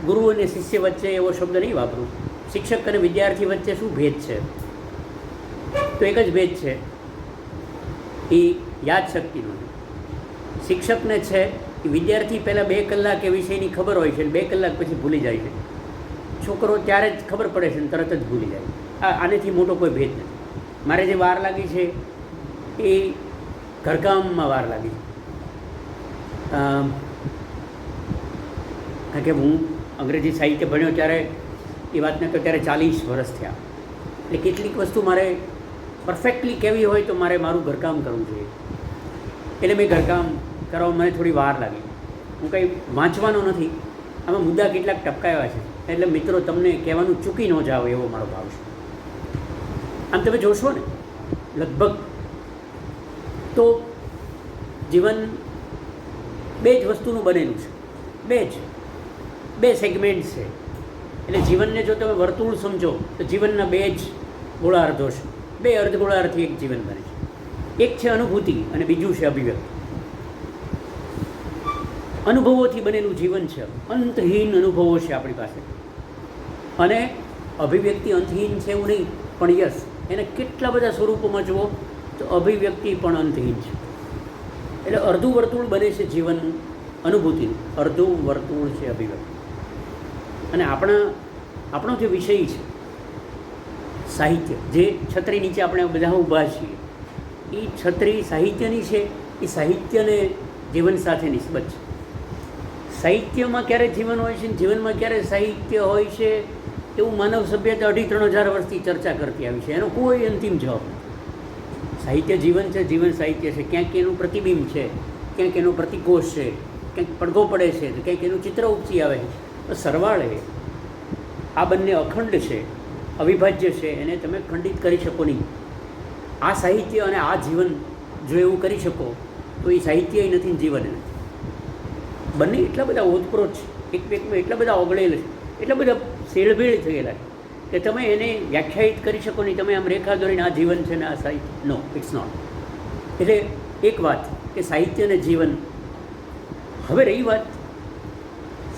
ગુરુ અને શિષ્ય વચ્ચે એવો શબ્દ નહીં વાપરું. શિક્ષક અને વિદ્યાર્થી વચ્ચે શું ભેદ છે? તો એક જ ભેદ છે, એ યાદશક્તિનો. શિક્ષકને છે એ વિદ્યાર્થી પહેલાં 2 કલાક એ વિષયની ખબર હોય છે, 2 કલાક પછી ભૂલી જાય છે. છોકરો ત્યારે જ ખબર પડે છે ને તરત જ ભૂલી જાય. આનેથી મોટો કોઈ ભેદ નથી. મારે જે વાર લાગી છે એ ઘરકામમાં વાર લાગી છે. કારણ કે હું અંગ્રેજી સાહિત્ય ભણ્યો ત્યારે એ વાતને તો ત્યારે 40 વર્ષ થયા. એટલે કેટલીક વસ્તુ મારે પરફેક્ટલી કેવી હોય તો મારે મારું ઘરકામ કરવું જોઈએ. એટલે મેં ઘરકામ કરવામાં મને થોડી વાર લાગી. હું કંઈ વાંચવાનો નથી, આમાં મુદ્દા કેટલાક ટપકાવ્યા છે. એટલે મિત્રો તમને કહેવાનું ચૂકી ન જાઓ એવો મારો ભાવ છે. આમ તમે જોશો ને લગભગ તો જીવન 2 જ વસ્તુનું બનેલું છે, 2 સેગમેન્ટ છે. એટલે જીવનને જો તમે વર્તુળ સમજો તો જીવનના 2 જ ગોળાર્ધો છે, 2 અર્ધગોળાર્ધથી એક જીવન બને છે. એક છે અનુભૂતિ અને બીજું છે અભિવ્યક્તિ. અનુભવોથી બનેલું જીવન છે, અંતહીન અનુભવો છે આપણી પાસે. અને અભિવ્યક્તિ અંતહીન છે એવું નહીં, પણ યસ એને કેટલા બધા સ્વરૂપોમાં જુઓ તો અભિવ્યક્તિ પણ અંતહીન છે. એટલે અડધું વર્તુળ બને છે જીવનનું અનુભૂતિનું, અડધું વર્તુળ છે અભિવ્યક્તિ. અને આપણો જે વિષય છે સાહિત્ય, જે છત્રી નીચે આપણે બધા ઊભા છીએ, એ છત્રી સાહિત્યની છે. એ સાહિત્યને જીવન સાથે નિસ્બત છે. સાહિત્યમાં ક્યારે જીવન હોય છે ને જીવનમાં ક્યારે સાહિત્ય હોય છે એવું માનવ સભ્યતા 2,500-3,000 વર્ષથી ચર્ચા કરતી આવી છે. એનો કોઈ અંતિમ જવાબ નથી. સાહિત્ય જીવન છે, જીવન સાહિત્ય છે. ક્યાંક એનું પ્રતિબિંબ છે, ક્યાંક એનો પ્રતિકોષ છે, ક્યાંક પડઘો પડે છે, તો ક્યાંક એનું ચિત્ર ઉપસી આવે છે. તો સરવાળે આ બંને અખંડ છે, અવિભાજ્ય છે. એને તમે ખંડિત કરી શકો નહીં. આ સાહિત્ય અને આ જીવન જો એવું કરી શકો તો એ સાહિત્ય નથી ને જીવન નથી. બંને એટલા બધા ઓતપ્રોત છે, એકમેકમાં એટલા બધા ઓગળેલ છે, એટલા બધા શેળભેળ થયેલા છે કે તમે એને વ્યાખ્યાયિત કરી શકો નહીં. તમે આમ રેખા દોરીને આ જીવન છે ને આ સાહિત્ય, નો, ઇટ્સ નોટ. એટલે એક વાત કે સાહિત્ય અને જીવન. હવે રહી વાત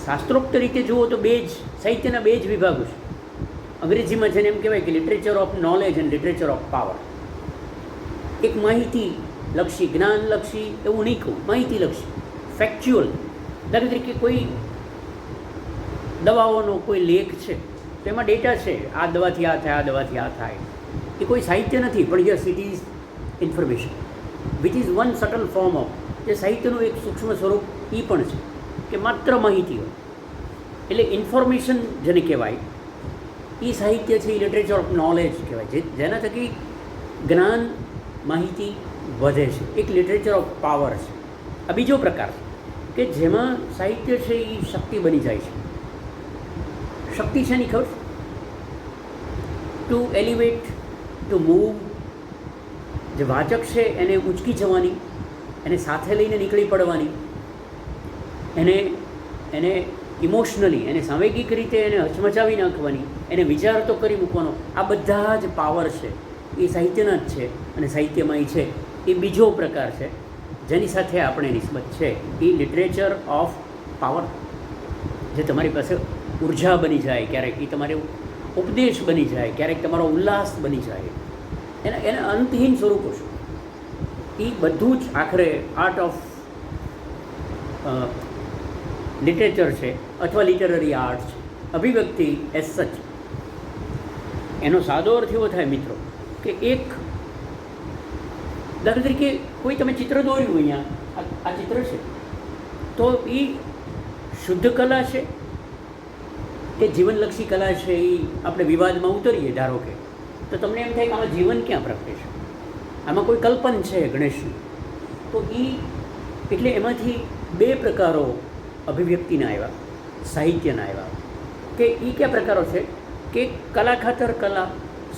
શાસ્ત્રોક્ત રીતે જુઓ તો 2 જ સાહિત્યના 2 જ વિભાગો છે. અંગ્રેજીમાં જેને એમ કહેવાય કે literature of knowledge and literature of power. એક માહિતીલક્ષી, જ્ઞાનલક્ષી એવું નહીં કહું, માહિતીલક્ષી, ફેક્ચ્યુઅલ. દાખલા તરીકે કોઈ દવાઓનો કોઈ લેખ છે તો એમાં ડેટા છે, આ દવાથી આ થાય, આ દવાથી આ થાય. એ કોઈ સાહિત્ય નથી, પણ yes it is information which is one subtle form of. જે સાહિત્યનું એક સૂક્ષ્મ સ્વરૂપ એ પણ છે કે માત્ર માહિતી હોય. એટલે ઇન્ફોર્મેશન જેને કહેવાય એ સાહિત્ય છે, એ લિટરેચર ઓફ નોલેજ કહેવાય, જેના થકી જ્ઞાન, માહિતી વધે છે. એક લિટરેચર ઓફ પાવર છે. આ બીજો પ્રકાર છે કે જેમાં સાહિત્ય છે એ શક્તિ બની જાય છે. શક્તિ છે ની ખબર? To elevate, to move. જે વાચક છે એને ઊંચકી જવાની, એને સાથે લઈને નીકળી પડવાની, એને ઇમોશનલી, એને સાંવેગિક રીતે એને હચમચાવી નાખવાની, એને વિચાર તો કરી મૂકવાનો. આ બધા જ પાવર છે એ સાહિત્યના જ છે. અને સાહિત્યમાં એ છે એ બીજો પ્રકાર છે જેની સાથે આપણે નિસ્બત છે. એ લિટરેચર ઓફ પાવર. જે તમારી પાસે ઉર્જા બની જાય, ક્યારેક એ તમારે ઉપદેશ બની જાય, ક્યારેક તમારો ઉલ્લાસ બની જાય. એના અંતહીન સ્વરૂપો છે. એ બધું જ આખરે આર્ટ ઓફ લિટરેચર છે અથવા લિટરરી આર્ટ છે. અભિવ્યક્તિ એઝ સચ. એનો સાદો અર્થ એવો થાય મિત્રો કે એક દાખલા તરીકે કોઈ તમે ચિત્ર દોર્યું, અહીંયા આ ચિત્ર છે તો એ શુદ્ધ કલા છે કે જીવનલક્ષી કલા છે? એ આપણે વિવાદમાં ઉતરીએ ધારો કે, તો તમને એમ થાય કે આમાં જીવન ક્યાં પ્રગટે છે, આમાં કોઈ કલ્પન છે ગણેશની. તો એ એટલે એમાંથી 2 પ્રકારો અભિવ્યક્તિના આવ્યા, સાહિત્યના આવ્યા. કે એ કયા પ્રકારો છે કે કલા ખાતર કલા,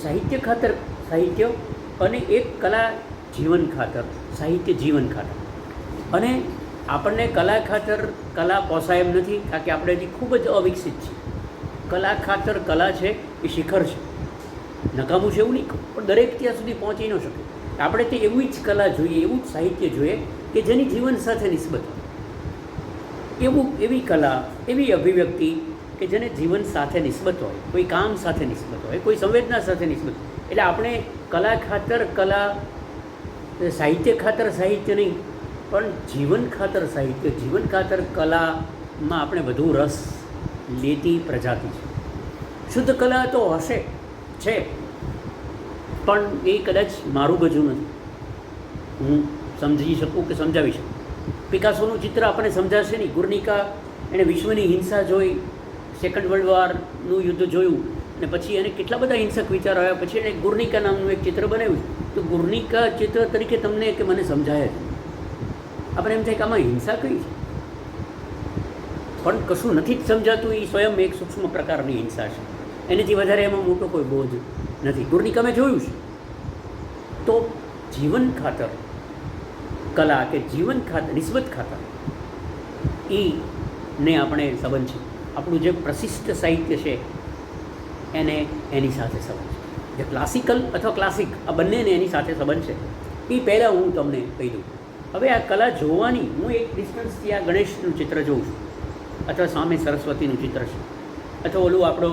સાહિત્ય ખાતર સાહિત્ય, અને એક કલા જીવન ખાતર, સાહિત્ય જીવન ખાતર. અને આપણને કલા ખાતર કલા પોસાય એમ નથી, કારણ કે આપણે હજી ખૂબ જ અવિકસિત છીએ. કલા ખાતર કલા છે એ શિખર છે, નકામું છે એવું નહીં, પણ દરેક ત્યાં સુધી પહોંચી ન શકે. આપણે તે એવી જ કલા જોઈએ, એવું જ સાહિત્ય જોઈએ કે જેની જીવન સાથે નિસ્બત, એવી કલા, એવી અભિવ્યક્તિ કે જેને જીવન સાથે નિસ્બત હોય, કોઈ કામ સાથે નિસ્બત હોય, કોઈ સંવેદના સાથે નિસ્બત. એટલે આપણે કલા ખાતર કલા, સાહિત્ય ખાતર સાહિત્ય નહીં, પણ જીવન ખાતર સાહિત્ય, જીવન ખાતર કલામાં આપણે વધુ રસ લેતી પ્રજાતિ છે. શુદ્ધ કલા તો હશે, છે, પણ એ કદાચ મારું ગજું નથી, હું સમજી શકું કે સમજાવી શકું. પિકાસોનું ચિત્ર આપણને સમજાશે નહીં. ગુર્નિકા, એણે વિશ્વની હિંસા જોઈ, સેકન્ડ વર્લ્ડ વોરનું યુદ્ધ જોયું, અને પછી એને કેટલા બધા હિંસક વિચારો આવ્યા, પછી એણે ગુર્નિકા નામનું એક ચિત્ર બનાવ્યું. તો ગુર્નિકા ચિત્ર તરીકે તમને કે મને સમજાય જ, આપણે એમ થાય કે આમાં હિંસા કઈ છે, પણ કશું નથી જ સમજાતું. એ સ્વયં એક સૂક્ષ્મ પ્રકારની હિંસા છે, એનાથી વધારે એમાં મોટો કોઈ બોજ નથી. ગુર્નિકા મેં જોયું છે. તો જીવન ખાતર કલા કે જીવન ખાતર નિસ્બત ખાતર ને આપણે સંબંધ છે. આપણું જે પ્રશિષ્ટ સાહિત્ય છે એને એની સાથે સંબંધ છે. જે ક્લાસિકલ અથવા ક્લાસિક આ બંનેને એની સાથે સંબંધ છે. એ પહેલાં હું તમને કહી દઉં. હવે આ કલા જોવાની, હું એક ડિસ્ટન્સથી આ ગણેશનું ચિત્ર જોઉં છું, અથવા સામે સરસ્વતીનું ચિત્ર છે, અથવા ઓલું આપણો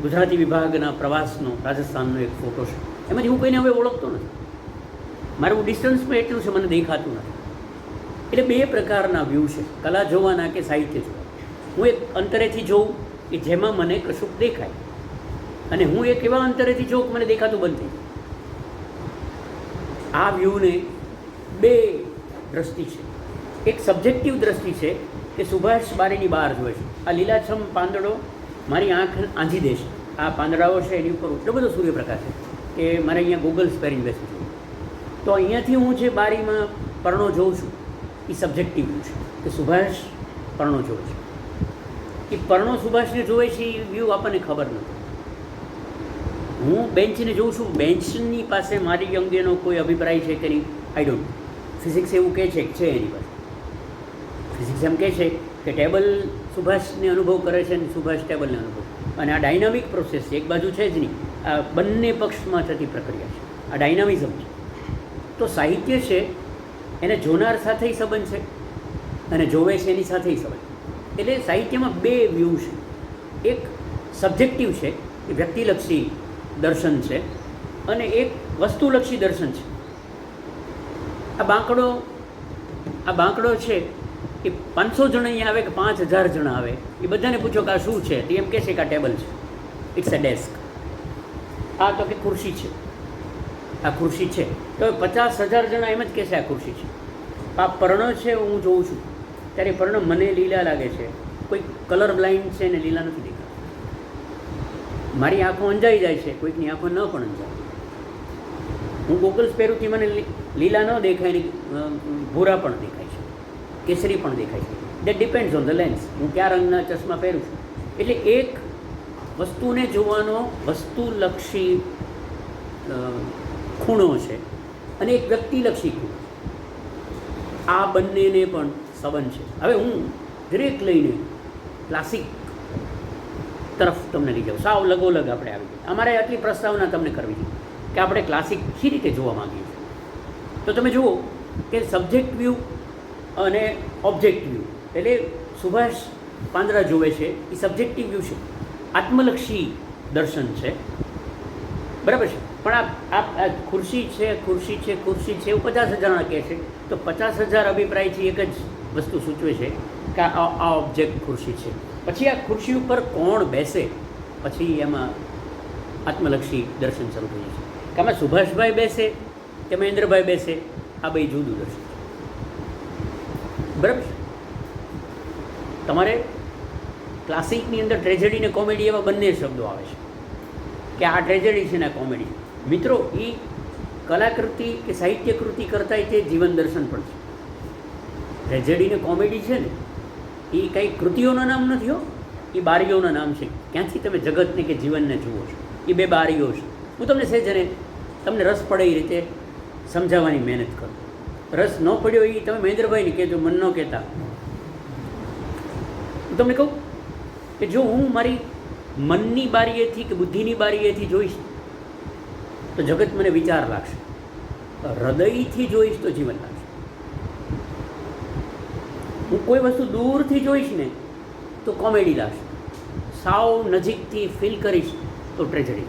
ગુજરાતી વિભાગના પ્રવાસનો રાજસ્થાનનો એક ફોટો છે, એમાંથી હું કોઈને હવે ઓળખતો નથી. મારું ડિસ્ટન્સમાં એટલું છે, મને દેખાતું નથી. એટલે બે પ્રકારના વ્યૂ છે, કલા જોવાના કે સાહિત્ય જોવા. હું એક અંતરેથી જોઉં કે જેમાં મને કશુંક દેખાય, અને હું એક એવા અંતરેથી જોઉં કે મને દેખાતું બંધ થઈ જાય. આ વ્યૂને બે દ્રષ્ટિ છે. એક સબ્જેક્ટિવ દ્રષ્ટિ છે કે સુભાષ બારીની બહાર જોવે છે. આ લીલાછમ પાંદડો મારી આંખ આંજી દે છે. આ પાંદડાઓ છે એની ઉપર એટલો બધો સૂર્યપ્રકાશ છે કે મારે અહીંયા ગોગલ્સ પહેરીને બેસવું છે. તો અહીંયાથી હું જે બારીમાં પર્ણો જોઉં છું એ સબ્જેક્ટિવ વ્યૂ છે કે સુભાષ પર્ણો જોવે છે. એ પર્ણો સુભાષને જોવે છે એ વ્યૂ આપણને ખબર નથી. હું બેન્ચને જોઉં છું, બેન્ચની પાસે મારી અંગેનો કોઈ અભિપ્રાય છે કે નહીં, આઈ ડોન્ટ. ફિઝિક્સ એવું કહે છે કે છે એની પાસે. ફિઝિક્સ એમ કહે છે કે ટેબલ સુભાષને અનુભવ કરે છે અને સુભાષ ટેબલને અનુભવ. અને આ ડાયનામિક પ્રોસેસ છે, એક બાજુ છે જ નહીં. આ બંને પક્ષમાં થતી પ્રક્રિયા છે. આ ડાયનામિઝમ છે. તો સાહિત્ય છે એને જોનાર સાથે સંબંધ છે અને જોવે છે એની સાથે સંબંધ. એટલે સાહિત્યમાં બે વ્યૂ છે. એક સબ્જેક્ટિવ છે, એ વ્યક્તિલક્ષી દર્શન છે, અને એક વસ્તુલક્ષી દર્શન છે. આ બાંકડો છે એ 500 જણ અહીંયા આવે કે 5000 જણ આવે, એ બધાને પૂછો કે આ શું છે, તે એમ કહે છે કે આ ટેબલ છે, ઇટ્સ અ ડેસ્ક. આ તો કે ખુરશી છે, આ ખુરશી છે. તો 50,000 જણા એમ જ કહે છે આ ખુરશી છે. આ પર્ણ છે, હું જોઉં છું ત્યારે પર્ણ મને લીલા લાગે છે. કોઈ કલર બ્લાઇન્ડ છે ને લીલા નથી દેખાતા. મારી આંખો અંજાઈ જાય છે, કોઈકની આંખો ન પણ અંજાય. હું ગોગલ્સ પહેરુંથી મને લીલા ન દેખાય ને ભૂરા પણ દેખાય છે, કેસરી પણ દેખાય છે. That depends on the lens, હું કયા રંગના ચશ્મા પહેરું છું. એટલે એક વસ્તુને જોવાનો વસ્તુલક્ષી ખૂણો છે અને એક વ્યક્તિલક્ષી ખૂણો. આ બંનેને પણ સંબંધ છે. હવે હું દરેક લઈને ક્લાસિક તરફ તમને લઈ જાઉં. સાવ લગોલગ આપણે આવી ગઈ. અમારે આટલી પ્રસ્તાવના તમને કરવી છે કે આપણે ક્લાસિક શી રીતે જોવા માંગીએ છીએ. તો તમે જુઓ કે સબ્જેક્ટ વ્યૂ અને ઓબ્જેક્ટ વ્યૂ. એટલે સુભાષ પાંદડા જોવે છે એ સબ્જેક્ટિવ વ્યૂ છે, આત્મલક્ષી દર્શન છે, બરાબર છે. પણ આ ખુરશી છે એવું 50,000 જણા કહે છે, તો 50,000 અભિપ્રાયથી એક જ વસ્તુ સૂચવે છે કે આ ઓબ્જેક્ટ ખુરશી છે. પછી આ ખુરશી ઉપર કોણ બેસે, પછી એમાં આત્મલક્ષી દર્શન શરૂ થઈ જાય છે કે આમાં સુભાષભાઈ બેસે કે મહેન્દ્રભાઈ બેસે, આ બે જુદું દર્શન છે, બરાબર છે. તમારે ક્લાસિકની અંદર ટ્રેજેડી ને કોમેડી એવા બંને શબ્દો આવે છે કે આ ટ્રેજેડી છે ને કોમેડી. મિત્રો, એ કલાકૃતિ કે સાહિત્યકૃતિ કરતાં તે જીવન દર્શન પણ છે. ટ્રેજેડી ને કોમેડી છે ને એ કંઈ કૃતિઓના નામ નથી હો, એ બારીઓના નામ છે. ક્યાંથી તમે જગતને કે જીવનને જુઓ છો, એ બે બારીઓ છે. હું તમને સહેજને તમને રસ પડે એ રીતે સમજાવવાની મહેનત કરું. રસ ન પડ્યો એ તમે મહેન્દ્રભાઈને કહેજો, મન ન કહેતા. હું તમને કહું કે જો હું મારી મનની બારીએથી કે બુદ્ધિની બારીએથી જોઈશ તો જગત મને વિચાર લાગશે, હૃદયથી જોઈશ તો જીવન લાગશે. હું કોઈ વસ્તુ દૂરથી જોઈશ ને તો કોમેડી લાગશે, સાવ નજીકથી ફીલ કરીશ તો ટ્રેજડી.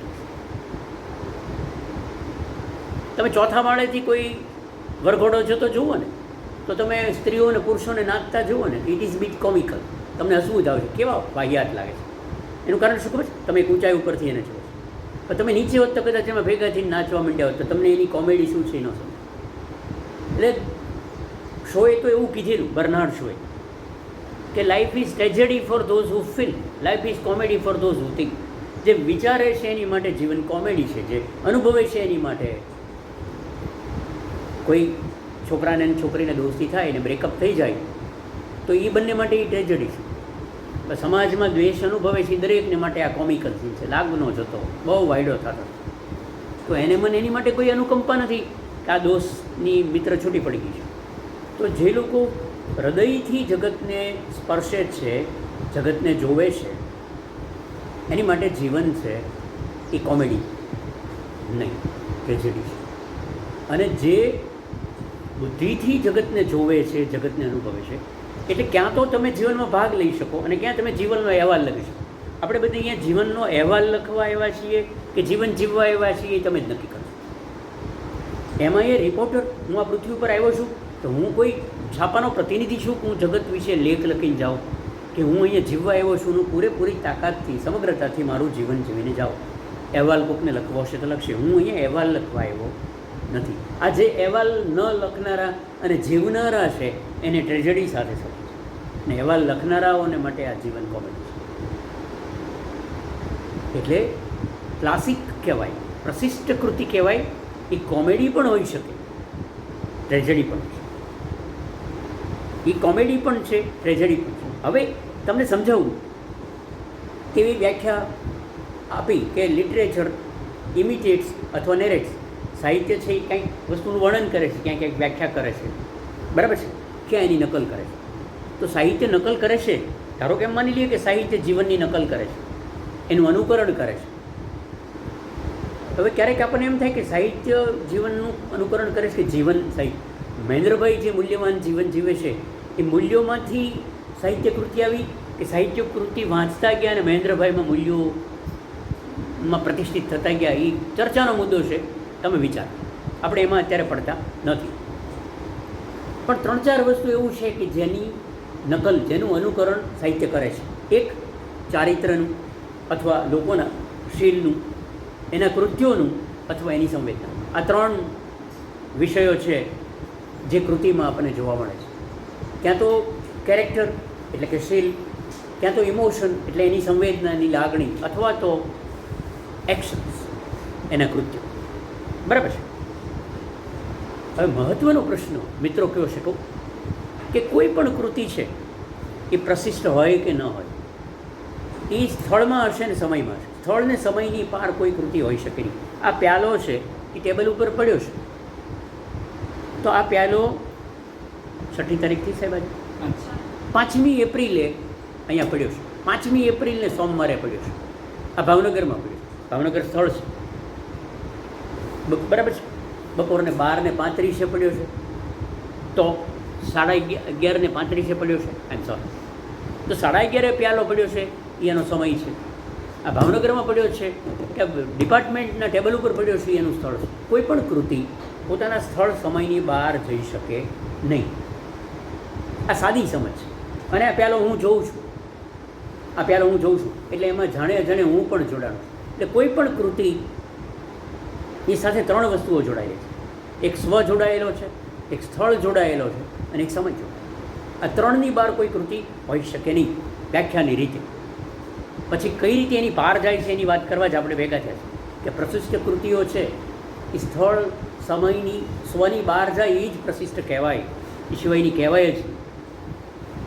તમે ચોથા માળેથી કોઈ વરઘોડો જતો જુઓ ને તો તમે સ્ત્રીઓ અને પુરુષોને નાચતા જુઓ ને, ઇટ ઇઝ બીટ કોમિકલ. તમને હસવું જ આવે છે, કેવા વાહિયાત લાગે છે. એનું કારણ શું ખબર છે? તમે એક ઊંચાઈ ઉપરથી એને જુઓ, પણ તમે નીચે હોત તો કદાચ એમાં ભેગા થઈને નાચવા માંડ્યા હોત તો તમને એની કોમેડી શું છે ન સમજ. એટલે શોએ તો એવું કીધેલું, બર્નાર્ડ શોએ, કે life is tragedy four those who feel, life is comedy four those who think. જે વિચારે છે એની માટે જીવન કોમેડી છે, જે અનુભવે છે એની માટે. કોઈ છોકરાને અને છોકરીને દોસ્તી થાય ને બ્રેકઅપ થઈ જાય તો એ બંને માટે એ ટ્રેજડી છે. સમાજમાં દ્વેષ અનુભવે છે દરેકને માટે આ કોમિકલ સીન છે. લાગનો જતો બહુ વાયડો થતો તો એને મને એની માટે કોઈ અનુકંપા નથી કે આ દોસ્તની મિત્ર છૂટી પડી ગઈ છે. તો જે લોકો હૃદયથી જગતને સ્પર્શે છે, જગતને જોવે છે, એની માટે જીવન છે એ કોમેડી નહીં, ટ્રેજેડી છે. અને જે બુદ્ધિથી જગતને જોવે છે, જગતને અનુભવે છે, એટલે ક્યાં તો તમે જીવનમાં ભાગ લઈ શકો અને ક્યાં તમે જીવનનો અહેવાલ લખી શકો. આપણે બધા અહીંયા જીવનનો અહેવાલ લખવા આવ્યા છીએ કે જીવન જીવવા આવ્યા છીએ એ તમે જ નક્કી કરો. એમાં એ રિપોર્ટર, હું આ પૃથ્વી ઉપર આવ્યો છું તો હું કોઈ છાપાનો પ્રતિનિધિ છું કે હું જગત વિશે લેખ લખીને જાઉં, કે હું અહીંયા જીવવા આવ્યો છું, હું પૂરેપૂરી તાકાતથી સમગ્રતાથી મારું જીવન જીવીને જાઉં. અહેવાલ કોકને લખવો હશે તો લખશે, હું અહીંયા અહેવાલ લખવા આવ્યો નથી. આ જે અહેવાલ ન લખનારા અને જીવનારા છે એને ટ્રેજેડી સાથે સમજે છે, અને અહેવાલ લખનારાઓને માટે આ જીવન કોમેડી છે. એટલે ક્લાસિક કહેવાય, પ્રશિષ્ટ કૃતિ કહેવાય, એ કોમેડી પણ હોઈ શકે, ટ્રેજેડી પણ છે. એ કોમેડી પણ છે, ટ્રેજેડી પણ છે. હવે તમને સમજાવું તેવી વ્યાખ્યા આપી કે લિટરેચર ઇમિટેટ્સ અથવા નેરેટ્સ. સાહિત્ય છે એ કંઈક વસ્તુનું વર્ણન કરે છે, ક્યાંક ક્યાંક વ્યાખ્યા કરે છે, બરાબર છે, ક્યાં એની નકલ કરે છે. તો સાહિત્ય નકલ કરે છે, ધારો કે એમ માની લઈએ કે સાહિત્ય જીવનની નકલ કરે છે, એનું અનુકરણ કરે છે. હવે ક્યારેક આપણને એમ થાય કે સાહિત્ય જીવનનું અનુકરણ કરે છે કે જીવન સાહિત્ય. મહેન્દ્રભાઈ જે મૂલ્યવાન જીવન જીવે છે એ મૂલ્યોમાંથી સાહિત્ય કૃતિ આવી કે સાહિત્ય કૃતિ વાંચતા ગયા અને મહેન્દ્રભાઈમાં મૂલ્યોમાં પ્રતિષ્ઠિત થતા ગયા, એ ચર્ચાનો મુદ્દો છે. તમે વિચારો, આપણે એમાં અત્યારે પડતા નથી. પણ 3-4 વસ્તુ એવું છે કે જેની નકલ, જેનું અનુકરણ સાહિત્ય કરે છે. એક ચારિત્રનું અથવા લોકોના શીલનું, એના કૃત્યોનું અથવા એની સંવેદના. આ 3 વિષયો છે જે કૃતિમાં આપણને જોવા મળે છે. ક્યાં તો કેરેક્ટર એટલે કે શીલ, ક્યાં તો ઇમોશન એટલે એની સંવેદનાની લાગણી, અથવા તો એક્શન્સ એના કૃત્યો, બરાબર છે. હવે મહત્ત્વનો પ્રશ્ન મિત્રો કયો છે કહું, કે કોઈ પણ કૃતિ છે એ પ્રશિષ્ટ હોય કે ન હોય, એ સ્થળમાં હશે ને સમયમાં હશે. સ્થળ ને સમયની પાર કોઈ કૃતિ હોઈ શકે નહીં. આ પ્યાલો છે એ ટેબલ ઉપર પડ્યો છે, તો આ પ્યાલો 6મી તારીખથી સાહેબ આજે 5મી એપ્રિલે અહીંયા પડ્યો છે. 5મી એપ્રિલને સોમવારે પડ્યો છે. આ ભાવનગરમાં પડ્યો છે, ભાવનગર સ્થળ છે, બરાબર છે. બપોરને 12:35 પડ્યો છે, તો 11:35 પડ્યો છે. આઈ એમ સોરી, તો 11:30 પ્યાલો પડ્યો છે, એનો સમય છે. આ ભાવનગરમાં પડ્યો છે કે ડિપાર્ટમેન્ટના ટેબલ ઉપર પડ્યો છે, એનું સ્થળ છે. કોઈ પણ કૃતિ પોતાના સ્થળ સમયની બહાર જઈ શકે નહીં. આ સાદી સમજ છે. અને આ પ્યાલો હું જોઉં છું, આ પ્યાલો હું જોઉં છું એટલે એમાં જાણે અજાણે હું પણ જોડાણું છું. એટલે કોઈ પણ કૃતિ એ સાથે 3 વસ્તુઓ જોડાયેલી છે. એક સ્વ જોડાયેલો છે, એક સ્થળ જોડાયેલો છે અને એક સમય જોડાયેલો. આ 3ની બહાર કોઈ કૃતિ હોઈ શકે નહીં વ્યાખ્યાની રીતે. પછી કઈ રીતે એની પાર જાય છે એની વાત કરવા જ આપણે ભેગા થયા છે કે પ્રશિષ્ટ કૃતિઓ છે એ સ્થળ સમયની સ્વની બહાર જાય એ જ પ્રશિષ્ટ કહેવાય, એ સિવાયની કહેવાય જ.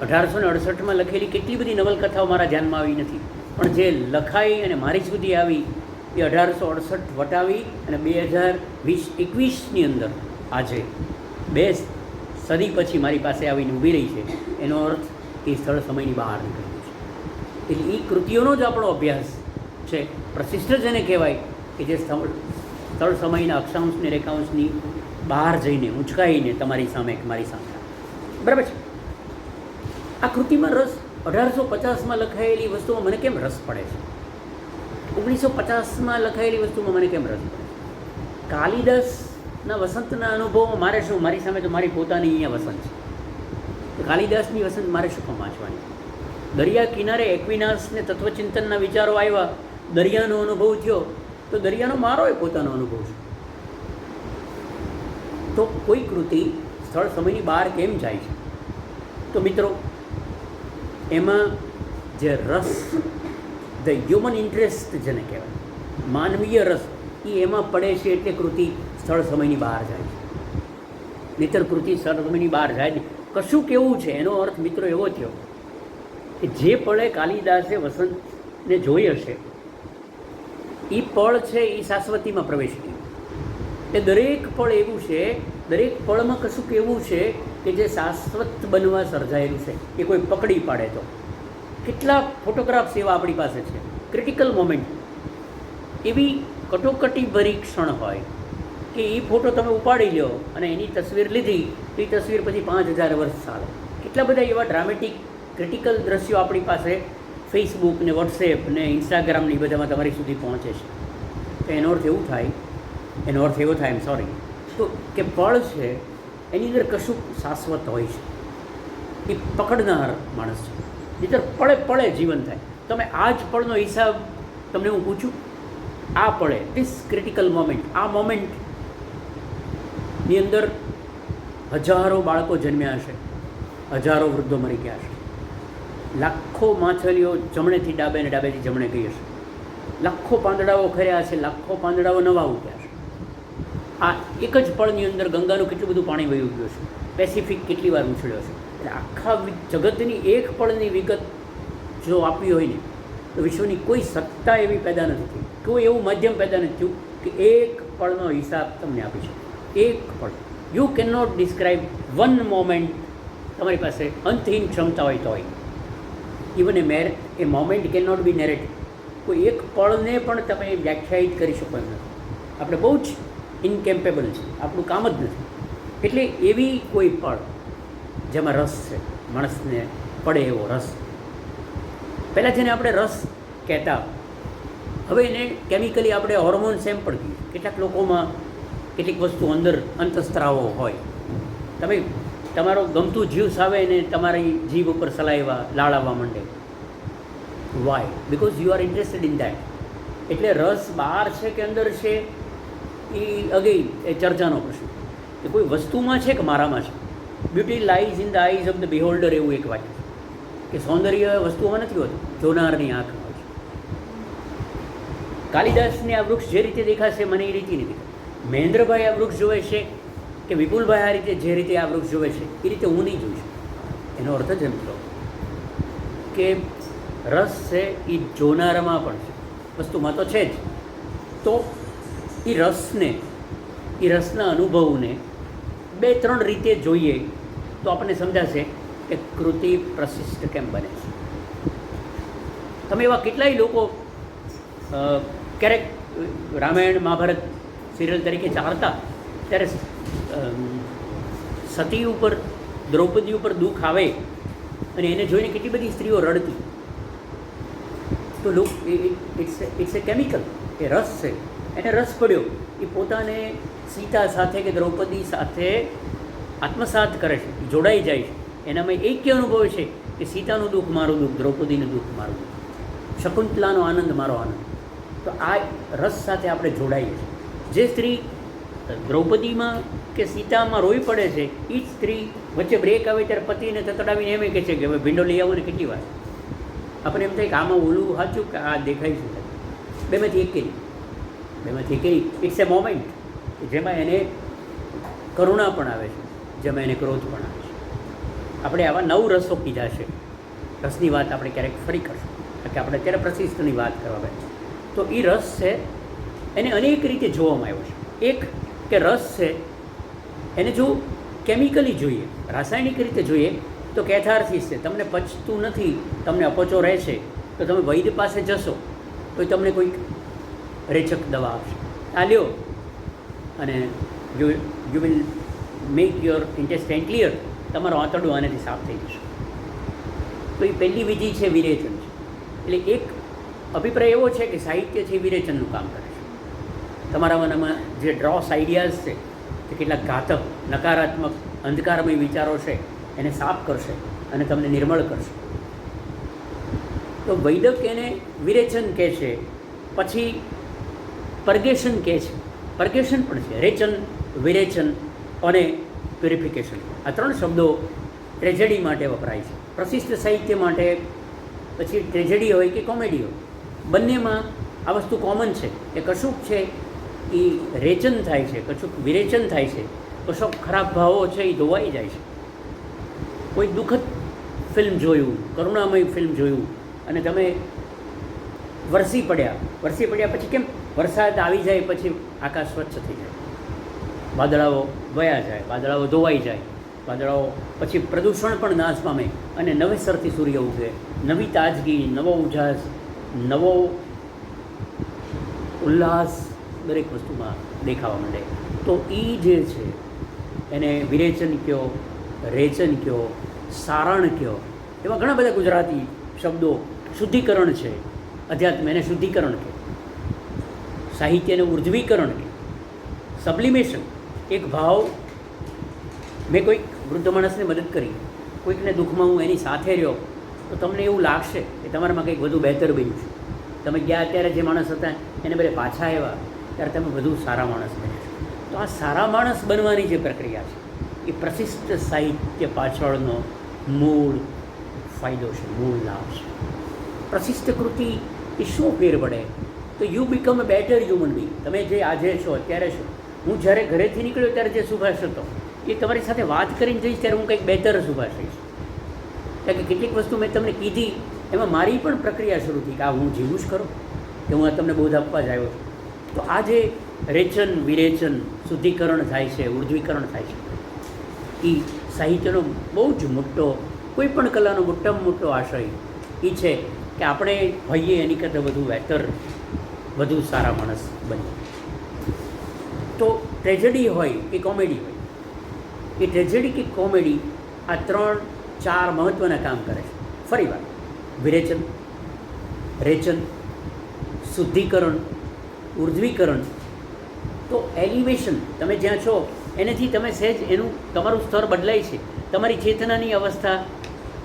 1868માં લખેલી કેટલી બધી નવલકથાઓ મારા ધ્યાનમાં આવી નથી, પણ જે લખાઈ અને મારી સુધી આવી એ 1868 વટાવી અને 2020-21ની અંદર આજે 2 સદી પછી મારી પાસે આવીને ઊભી રહી છે. એનો અર્થ એ સ્થળ સમયની બહાર નીકળ્યું છે. એટલે એ કૃતિઓનો જ આપણો અભ્યાસ છે. પ્રશિષ્ટ જેને કહેવાય કે જે સ્થળ સમયના અક્ષાંશને રેખાંશની બહાર જઈને ઊંચકાઈને તમારી સામે કે મારી સામે, બરાબર છે. આ કૃતિમાં રસ 1850માં લખાયેલી વસ્તુમાં મને કેમ રસ પડે છે, 1950માં લખાયેલી વસ્તુમાં મને કેમ રસ પડે છે, કાલિદાસના વસંતના અનુભવમાં મારે શું, મારી સામે તો મારી પોતાની અહીંયા વસંત છે, તો કાલિદાસની વસંત મારે શું કામ વાંચવાની? દરિયા કિનારે એક્વિનાસ ને તત્વચિંતનના વિચારો આવ્યા, દરિયાનો અનુભવ થયો, તો દરિયાનો મારો એ પોતાનો અનુભવ છે. તો કોઈ કૃતિ સ્થળ સમયની બહાર કેમ જાય છે? તો મિત્રો, એમાં જે રસ, ધ હ્યુમન ઇન્ટરેસ્ટ જેને કહેવાય, માનવીય રસ, એ એમાં પડે છે એટલે કૃતિ સ્થળ સમયની બહાર જાય છે. નહીંતર કૃતિ સ્થળ સમયની બહાર જાય નહીં. કશું કેવું છે એનો અર્થ મિત્રો એવો થયો કે જે પળે કાલિદાસે વસંતને જોઈ હશે એ પળ છે એ શાશ્વતીમાં પ્રવેશ કર્યો. એ દરેક પળ એવું છે, દરેક પળમાં કશુંક એવું છે કે જે શાશ્વત બનવા સર્જાયેલું છે. એ કોઈ પકડી પાડે તો કેટલા ફોટોગ્રાફ્સ એવા આપણી પાસે છે, ક્રિટિકલ મોમેન્ટ, એવી કટોકટીભરી ક્ષણ હોય કે એ ફોટો તમે ઉપાડી લો અને એની તસવીર લીધી તો એ તસવીર પછી 5000 વર્ષ ચાલે. કેટલા બધા એવા ડ્રામેટિક ક્રિટિકલ દ્રશ્યો આપણી પાસે ફેસબુક ને વોટ્સએપ ને ઇન્સ્ટાગ્રામ ને બધામાં તમારી સુધી પહોંચે છે. તો એનો અર્થ એવો થાય તો કે પળ છે એની અંદર કશું શાશ્વત હોય છે, એ પકડનાર માણસ છે. નહીંતર પળે પળે જીવન થાય. તમે આ જ પળનો હિસાબ તમને હું પૂછું, આ પળે ધીસ ક્રિટિકલ મોમેન્ટ, આ મોમેન્ટની અંદર હજારો બાળકો જન્મ્યા હશે, હજારો વૃદ્ધો મરી ગયા હશે, લાખો માછલીઓ જમણેથી ડાબે ને ડાબેથી જમણે ગઈ હશે, લાખો પાંદડાઓ ખર્યા હશે, લાખો પાંદડાઓ નવા ઉગ્યા હશે. આ એક જ પળની અંદર ગંગાનું કેટલું બધું પાણી વહી ગયું છે, પેસિફિક કેટલી વાર ઉછળ્યો છે. એટલે આખા જગતની એક પળની વિગત જો આપવી હોય ને તો વિશ્વની કોઈ સત્તા એવી પેદા નથી થઈ, કોઈ એવું માધ્યમ પેદા નથી થયું કે એક પળનો હિસાબ તમને આપી શકે. એક પળ, you can not describe one moment. તમારી પાસે અંતહીન ક્ષમતા હોય તો even a moment can not be narrate. કોઈ એક પળને પણ તમે વ્યાખ્યાયિત કરી શકો એમ નથી. આપણે બહુ જ ઇનકેમ્પેબલ છે, આપણું કામ જ નથી. એટલે એવી કોઈ પળ જેમાં રસ છે, માણસને પડે એવો રસ. પહેલાં જેને આપણે રસ કહેતા, હવે એને કેમિકલી આપણે હોર્મોન્સ એમ પણ કહીએ. કેટલાક લોકોમાં કેટલીક વસ્તુ અંદર અંતસ્ત્રાવો હોય. તમે તમારો ગમતું જ્યુસ આવે ને તમારી જીભ ઉપર સલાઈવા લાળ આવવા માંડે. Why? Because you are interested in that. એટલે રસ બહાર છે કે અંદર છે એ અગેઇન એ ચર્ચાનો પ્રશ્ન. એ કોઈ વસ્તુમાં છે કે મારામાં છે. Beauty lies in the eyes of the beholder, એવું એક વાક્ય કે સૌંદર્ય વસ્તુઓમાં નથી હોતું, જોનારની આંખમાં હોય છે. કાલિદાસને આ વૃક્ષ જે રીતે દેખાશે મને એ રીતે નહીં દેખાય. મહેન્દ્રભાઈ આ વૃક્ષ જોવે છે કે વિપુલભાઈ આ રીતે જે રીતે આ વૃક્ષ જોવે છે એ રીતે હું નહીં જોઈ શકું. એનો અર્થ જ એમ થયો કે રસ છે એ જોનારમાં પણ છે, વસ્તુમાં તો છે જ. તો એ રસના અનુભવને 2-3 રીતે જોઈએ તો આપણને સમજાશે કે કૃતિ પ્રશિષ્ટ કેમ બને છે. તમે એવા કેટલાય લોકો ક્યારેક રામાયણ મહાભારત સિરિયલ તરીકે ચાલતા ત્યારે સતી ઉપર, દ્રૌપદી ઉપર દુઃખ આવે અને એને જોઈને કેટલી બધી સ્ત્રીઓ રડતી. તો ઇટ્સ એ કેમિકલ, એ રસ છે. એને રસ પડ્યો, એ પોતાને સીતા સાથે કે દ્રૌપદી સાથે આત્મસાત કરે છે, જોડાઈ જાય છે. એનામાં એક્ય અનુભવ છે કે સીતાનું દુઃખ મારું દુઃખ, દ્રૌપદીનું દુઃખ મારું દુઃખ, શકુંતલાનો આનંદ મારો આનંદ. તો આ રસ સાથે આપણે જોડાઈએ છીએ. જે સ્ત્રી દ્રૌપદીમાં કે સીતામાં રોઈ પડે છે એ જ સ્ત્રી વચ્ચે બ્રેક આવે ત્યારે પતિને તતડાવીને એમ કહે છે કે હવે ભીંડો લઈ આવો ને કેટલી વાર. આપણને એમ થાય કે આમાં ઓલું સાચું કે આ દેખાય છે. બેમાંથી એક ઇટ્સ એ મોમેન્ટ જેમાં એને કરુણા પણ આવે છે, જેમાં એને ક્રોધ પણ આવે છે. આપણે આવા 9 રસો કીધા છે. રસની વાત આપણે ક્યારેક ફરી કરશું, કારણ કે આપણે અત્યારે પ્રશિષ્ટની વાત કરવા બેઠા. તો એ રસ છે એને અનેક રીતે જોવામાં આવ્યો છે. એક કે રસ છે એને જો કેમિકલી જોઈએ, રાસાયણિક રીતે જોઈએ તો કેથાર્સિસ છે. તમને પચતું નથી, તમને અપચો રહે છે તો તમે વૈદ્ય પાસે જશો તો તમને કોઈક રેચક દવા આપશે, આ લ્યો અને you will make your intestine clear. તમારો આંતરડું આનાથી સાફ થઈ જશે. તો એ પહેલી વિધિ છે વિરેચન છે. એટલે એક અભિપ્રાય એવો છે કે સાહિત્ય છે એ વિરેચનનું કામ કરે છે. તમારા મનમાં જે ડ્રોસ આઈડિયાઝ છે કે કેટલાક ઘાતક નકારાત્મક અંધકારમય વિચારો છે એને સાફ કરશે અને તમને નિર્મળ કરશે. તો વૈદક એને વિરેચન કહે છે. પછી પર્ગેશન કહે છે. પર્ગેશન પણ છે, રેચન, વિરેચન અને પ્યુરિફિકેશન. આ 3 શબ્દો ટ્રેજેડી માટે વપરાય છે. પ્રશિષ્ટ સાહિત્ય માટે પછી ટ્રેજેડી હોય કે કોમેડી હોય, બંનેમાં આ વસ્તુ કોમન છે કે કશુંક છે એ રેચન થાય છે, કશુંક વિરેચન થાય છે, કશોક ખરાબ ભાવો છે એ ધોવાઈ જાય છે. કોઈ દુઃખદ ફિલ્મ જોયું, કરુણામય ફિલ્મ જોયું અને તમે વરસી પડ્યા પછી કેમ વરસાદ આવી જાય પછી આકાશ સ્વચ્છ થઈ જાય, વાદળાઓ વયા જાય, વાદળાઓ ધોવાઈ જાય, વાદળાઓ પછી પ્રદૂષણ પણ નાશ પામે અને નવેસરથી સૂર્ય ઉગે, નવી તાજગી, નવો ઉજાસ, નવો ઉલ્લાસ દરેક વસ્તુમાં દેખાવા માંડે. તો એ જે છે એને વિરેચન કહો, રેચન કહો, સારણ કહો. એવા ઘણા બધા ગુજરાતી શબ્દો. શુદ્ધિકરણ છે, અધ્યાત્મ એને શુદ્ધિકરણ કહે, સાહિત્યને ઉર્ધ્વીકરણ કહે, સબ્લિમેશન. એક ભાવ, મેં કોઈક વૃદ્ધ માણસને મદદ કરી, કોઈકને દુઃખમાં હું એની સાથે રહ્યો, તો તમને એવું લાગશે કે તમારામાં કંઈક વધુ બહેતર બન્યું છે. તમે ગયા ત્યારે જે માણસ હતા એને બદલે પાછા આવ્યા ત્યારે તમે વધુ સારા માણસ બન્યા છો. તો આ સારા માણસ બનવાની જે પ્રક્રિયા છે એ પ્રશિષ્ટ સાહિત્ય પાછળનો મૂળ ફાયદો છે, મૂળ લાભ છે. પ્રશિષ્ટ કૃતિ એ શું ફેર પડે? તો you become a better human being. તમે જે આજે છો, અત્યારે છો. હું જ્યારે ઘરેથી નીકળ્યો ત્યારે જે સુભાષ હતો એ તમારી સાથે વાત કરીને જઈશ ત્યારે હું કંઈક બેટર સુભાષ રહીશ. કારણ કે કેટલીક વસ્તુ મેં તમને કીધી એમાં મારી પણ પ્રક્રિયા શરૂ થઈ કે આ હું જીવું જ ખરો, કે હું આ તમને બોધ આપવા જ આવ્યો છું. તો આ જે રેચન, વિરેચન, શુદ્ધિકરણ થાય છે, ઉર્ધ્વીકરણ થાય છે, એ સાહિત્યનો બહુ જ મોટો, કોઈ પણ કલાનો મોટામાં મોટો આશય એ છે કે આપણે હોઈએ એની કરતાં વધુ બહેતર, વધુ સારા માણસ બનીએ. તો ટ્રેજેડી હોય કે કોમેડી હોય, એ ટ્રેજેડી કે કોમેડી આ 3-4 મહત્ત્વના કામ કરે છે. ફરી વાર, વિરેચન, રેચન, શુદ્ધિકરણ, ઉર્ધ્વીકરણ. તો એલિવેશન, તમે જ્યાં છો એનાથી તમે સહેજ એનું તમારું સ્તર બદલાય છે, તમારી ચેતનાની અવસ્થા,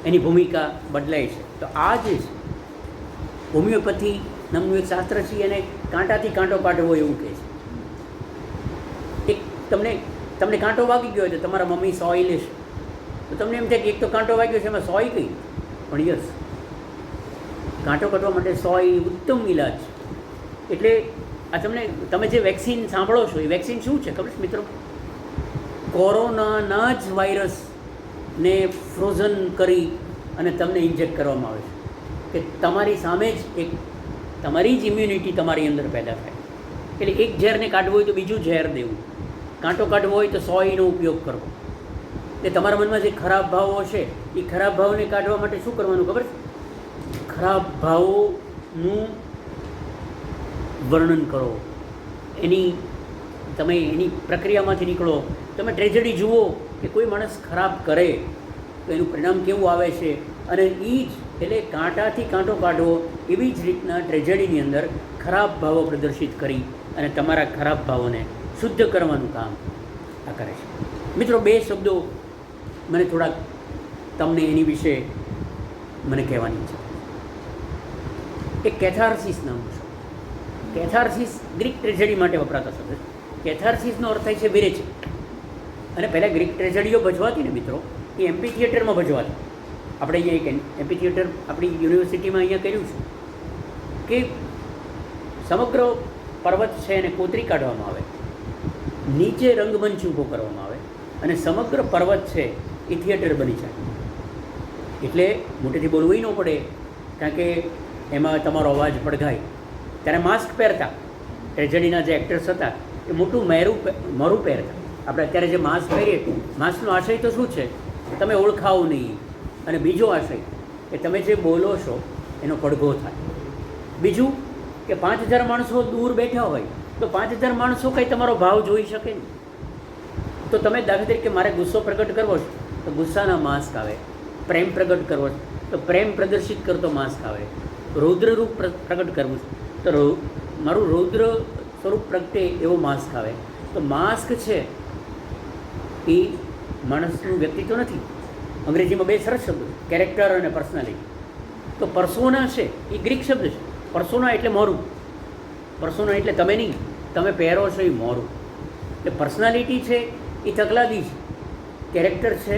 એની ભૂમિકા બદલાય છે. તો આ જે છે હોમિયોપેથી નામનું એક શાસ્ત્ર છે એને કાંટાથી કાંટો કાઢવો એવું કહે છે. એક તમને કાંટો વાગી ગયો હોય તો તમારા મમ્મી સોય લેશે તો તમને એમ થાય કે એક તો કાંટો વાગ્યો છે એમાં સોય કઈ, પણ યસ, કાંટો કાઢવા માટે સોય ઉત્તમ ઇલાજ છે. એટલે આ તમે જે વેક્સિન સાંભળો છો એ વેક્સિન શું છે ખબર છે મિત્રો? કોરોનાના જ વાયરસને ફ્રોઝન કરી અને તમને ઇન્જેક્ટ કરવામાં આવે છે કે તમારી સામે જ એક તમારી જ ઇમ્યુનિટી તમારી અંદર પેદા થાય. એટલે એક ઝેરને કાઢવું હોય તો બીજું ઝેર દેવું, કાંટો કાઢવો હોય તો સોયનો ઉપયોગ કરવો. એટલે તમારા મનમાં જે ખરાબ ભાવો છે એ ખરાબ ભાવને કાઢવા માટે શું કરવાનું ખબર છે? ખરાબ ભાવોનું વર્ણન કરો, તમે એની પ્રક્રિયામાંથી નીકળો. તમે ટ્રેજેડી જુઓ કે કોઈ માણસ ખરાબ કરે તો એનું પરિણામ કેવું આવે છે, અને એ જ એટલે કાંટાથી કાંટો કાઢવો એવી જ રીતના ટ્રેજેડીની અંદર ખરાબ ભાવો પ્રદર્શિત કરી અને તમારા ખરાબ ભાવોને શુદ્ધ કરવાનું કામ આ કરે છે. મિત્રો, 2 શબ્દો મને થોડાક તમને એની વિશે મને કહેવાની છે. એક કેથાર્સિસ નામનું શબ્દ. કેથાર્સિસ ગ્રીક ટ્રેજેડી માટે વપરાતો શબ્દ છે. કેથાર્સિસનો અર્થ થાય છે વિરેચન. અને પહેલાં ગ્રીક ટ્રેજેડીઓ ભજવાતી ને મિત્રો, એ એમ્પી થિયેટરમાં ભજવાતી. આપણે અહીંયા એક એમ્પી થિયેટર આપણી યુનિવર્સિટીમાં અહીંયા કર્યું છે કે સમગ્ર પર્વત છે એને કોતરી કાઢવામાં આવે, નીચે રંગમંચ ઊભો કરવામાં આવે અને સમગ્ર પર્વત છે એ થિયેટર બની જાય. એટલે મોટેથી બોલવું ન પડે, કારણ કે એમાં તમારો અવાજ પડઘાય. ત્યારે માસ્ક પહેરતા ટ્રેજેડીના જે એક્ટર્સ હતા એ મોટું મરું પહેરતા. આપણે અત્યારે જે માસ્ક પહેરીએ, માસ્કનો આશય તો શું છે? તમે ઓળખાવો નહીં. અને બીજો આશય કે તમે જે બોલો છો એનો પડઘો થાય. બીજું કે 5000 માણસો દૂર બેઠા હોય તો 5000 માણસો કંઈ તમારો ભાવ જોઈ શકે નહીં. તો તમે દાખલા તરીકે મારે ગુસ્સો પ્રગટ કરવો છે તો ગુસ્સાના માસ્ક આવે, પ્રેમ પ્રગટ કરવો છે તો પ્રેમ પ્રદર્શિત કરતો માસ્ક આવે. રૌદ્ર રૂપ પ્રગટ કરવું છે તો મારું રૌદ્ર સ્વરૂપ પ્રગટે એવો માસ્ક આવે. તો માસ્ક છે એ માણસનું વ્યક્તિત્વ નથી. અંગ્રેજીમાં 2 સરસ શબ્દો છે, કેરેક્ટર અને પર્સનાલિટી. તો પર્સોના છે એ ગ્રીક શબ્દ છે. પર્સોના એટલે મોરું. પર્સોના એટલે તમે નહીં, તમે પહેરો છો એ મોરું. એટલે પર્સનાલિટી છે એ તકલાદી છે, કેરેક્ટર છે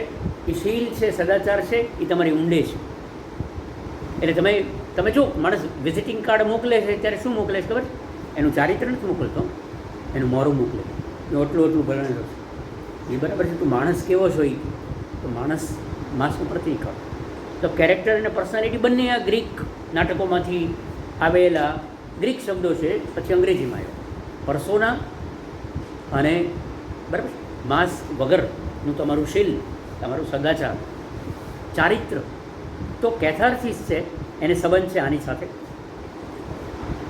એ શીલ છે, સદાચાર છે એ તમારી ઊંડે છે. એટલે તમે જો માણસ વિઝિટિંગ કાર્ડ મોકલે છે ત્યારે શું મોકલે છે ખબર? એનું ચારિત્ર નથી મોકલતો, એનું મોરું મોકલે. એટલું ભણેલો છે એ બરાબર છે. તું માણસ કેવો છો એ તો માણસ માસનું પ્રતિક. તો કેરેક્ટર અને પર્સનાલિટી બંને આ ગ્રીક નાટકોમાંથી આવેલા ગ્રીક શબ્દો છે, પછી અંગ્રેજીમાં આવ્યો. પર્સોના અને બરાબર માસ્ક વગરનું તમારું શીલ, તમારું સદાચાર, ચારિત્ર. તો કેથાર્સિસ છે એને સંબંધ છે આની સાથે.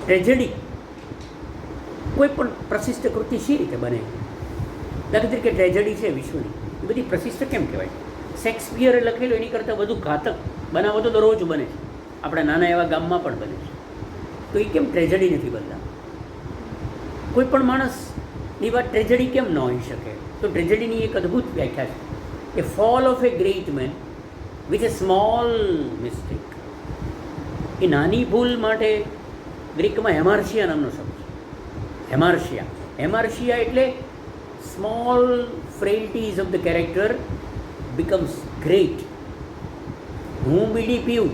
ટ્રેજેડી કોઈ પણ પ્રશિષ્ટ કૃતિ શી રીતે બને? દાખલા તરીકે ટ્રેજેડી છે વિશ્વની, એ બધી પ્રશિષ્ટ કેમ કહેવાય? શેક્સપિયરે લખેલું એની કરતાં વધુ ઘાતક બનાવતો તો રોજ બને છે, આપણા નાના એવા ગામમાં પણ બને છે. તો એ કેમ ટ્રેજેડી નથી બનતા? કોઈ પણ માણસની વાત ટ્રેજેડી કેમ ન હોઈ શકે? તો ટ્રેજેડીની એક અદ્ભુત વ્યાખ્યા છે, a fall of a great man with a small mistake. એ નાની ભૂલ માટે ગ્રીકમાં હેમાર્શિયા નામનો શબ્દ છે. હેમાર્શિયા એટલે small frailties of the character becomes great. હું બીડી પીવું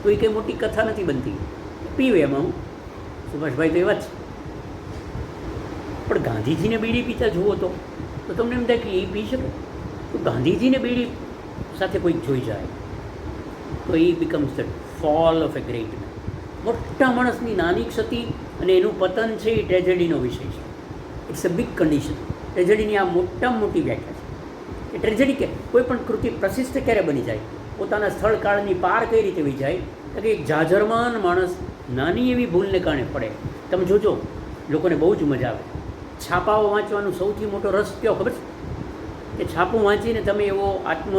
તો એ કંઈ મોટી કથા નથી બનતી, પીવે એમાં હું સુભાષભાઈ તો એવા જ છે. પણ ગાંધીજીને બીડી પીતા જુઓ તો તમને એમ થાય કે એ પી શકે? તો ગાંધીજીને બીડી સાથે કોઈક જોઈ જાય તો એ becomes the fall of a great man. મોટા માણસની નાની ક્ષતિ અને એનું પતન છે એ ટ્રેજેડીનો વિષય છે. It's a big condition. ટ્રેજેડીની આ મોટામાં મોટી વ્યાખ્યા છે. એ ટ્રેજેડી કે કોઈ પણ કૃતિ પ્રશિષ્ટ ક્યારે બની જાય, પોતાના સ્થળ કાળની પાર કઈ રીતે વી જાય? કે એક જાજરમાન માણસ નાની એવી ભૂલને કારણે પડે. તમે જોજો, લોકોને બહુ જ મજા આવે. છાપાઓ વાંચવાનો સૌથી મોટો રસ કયો ખબર છે? કે છાપું વાંચીને તમે એવો આત્મ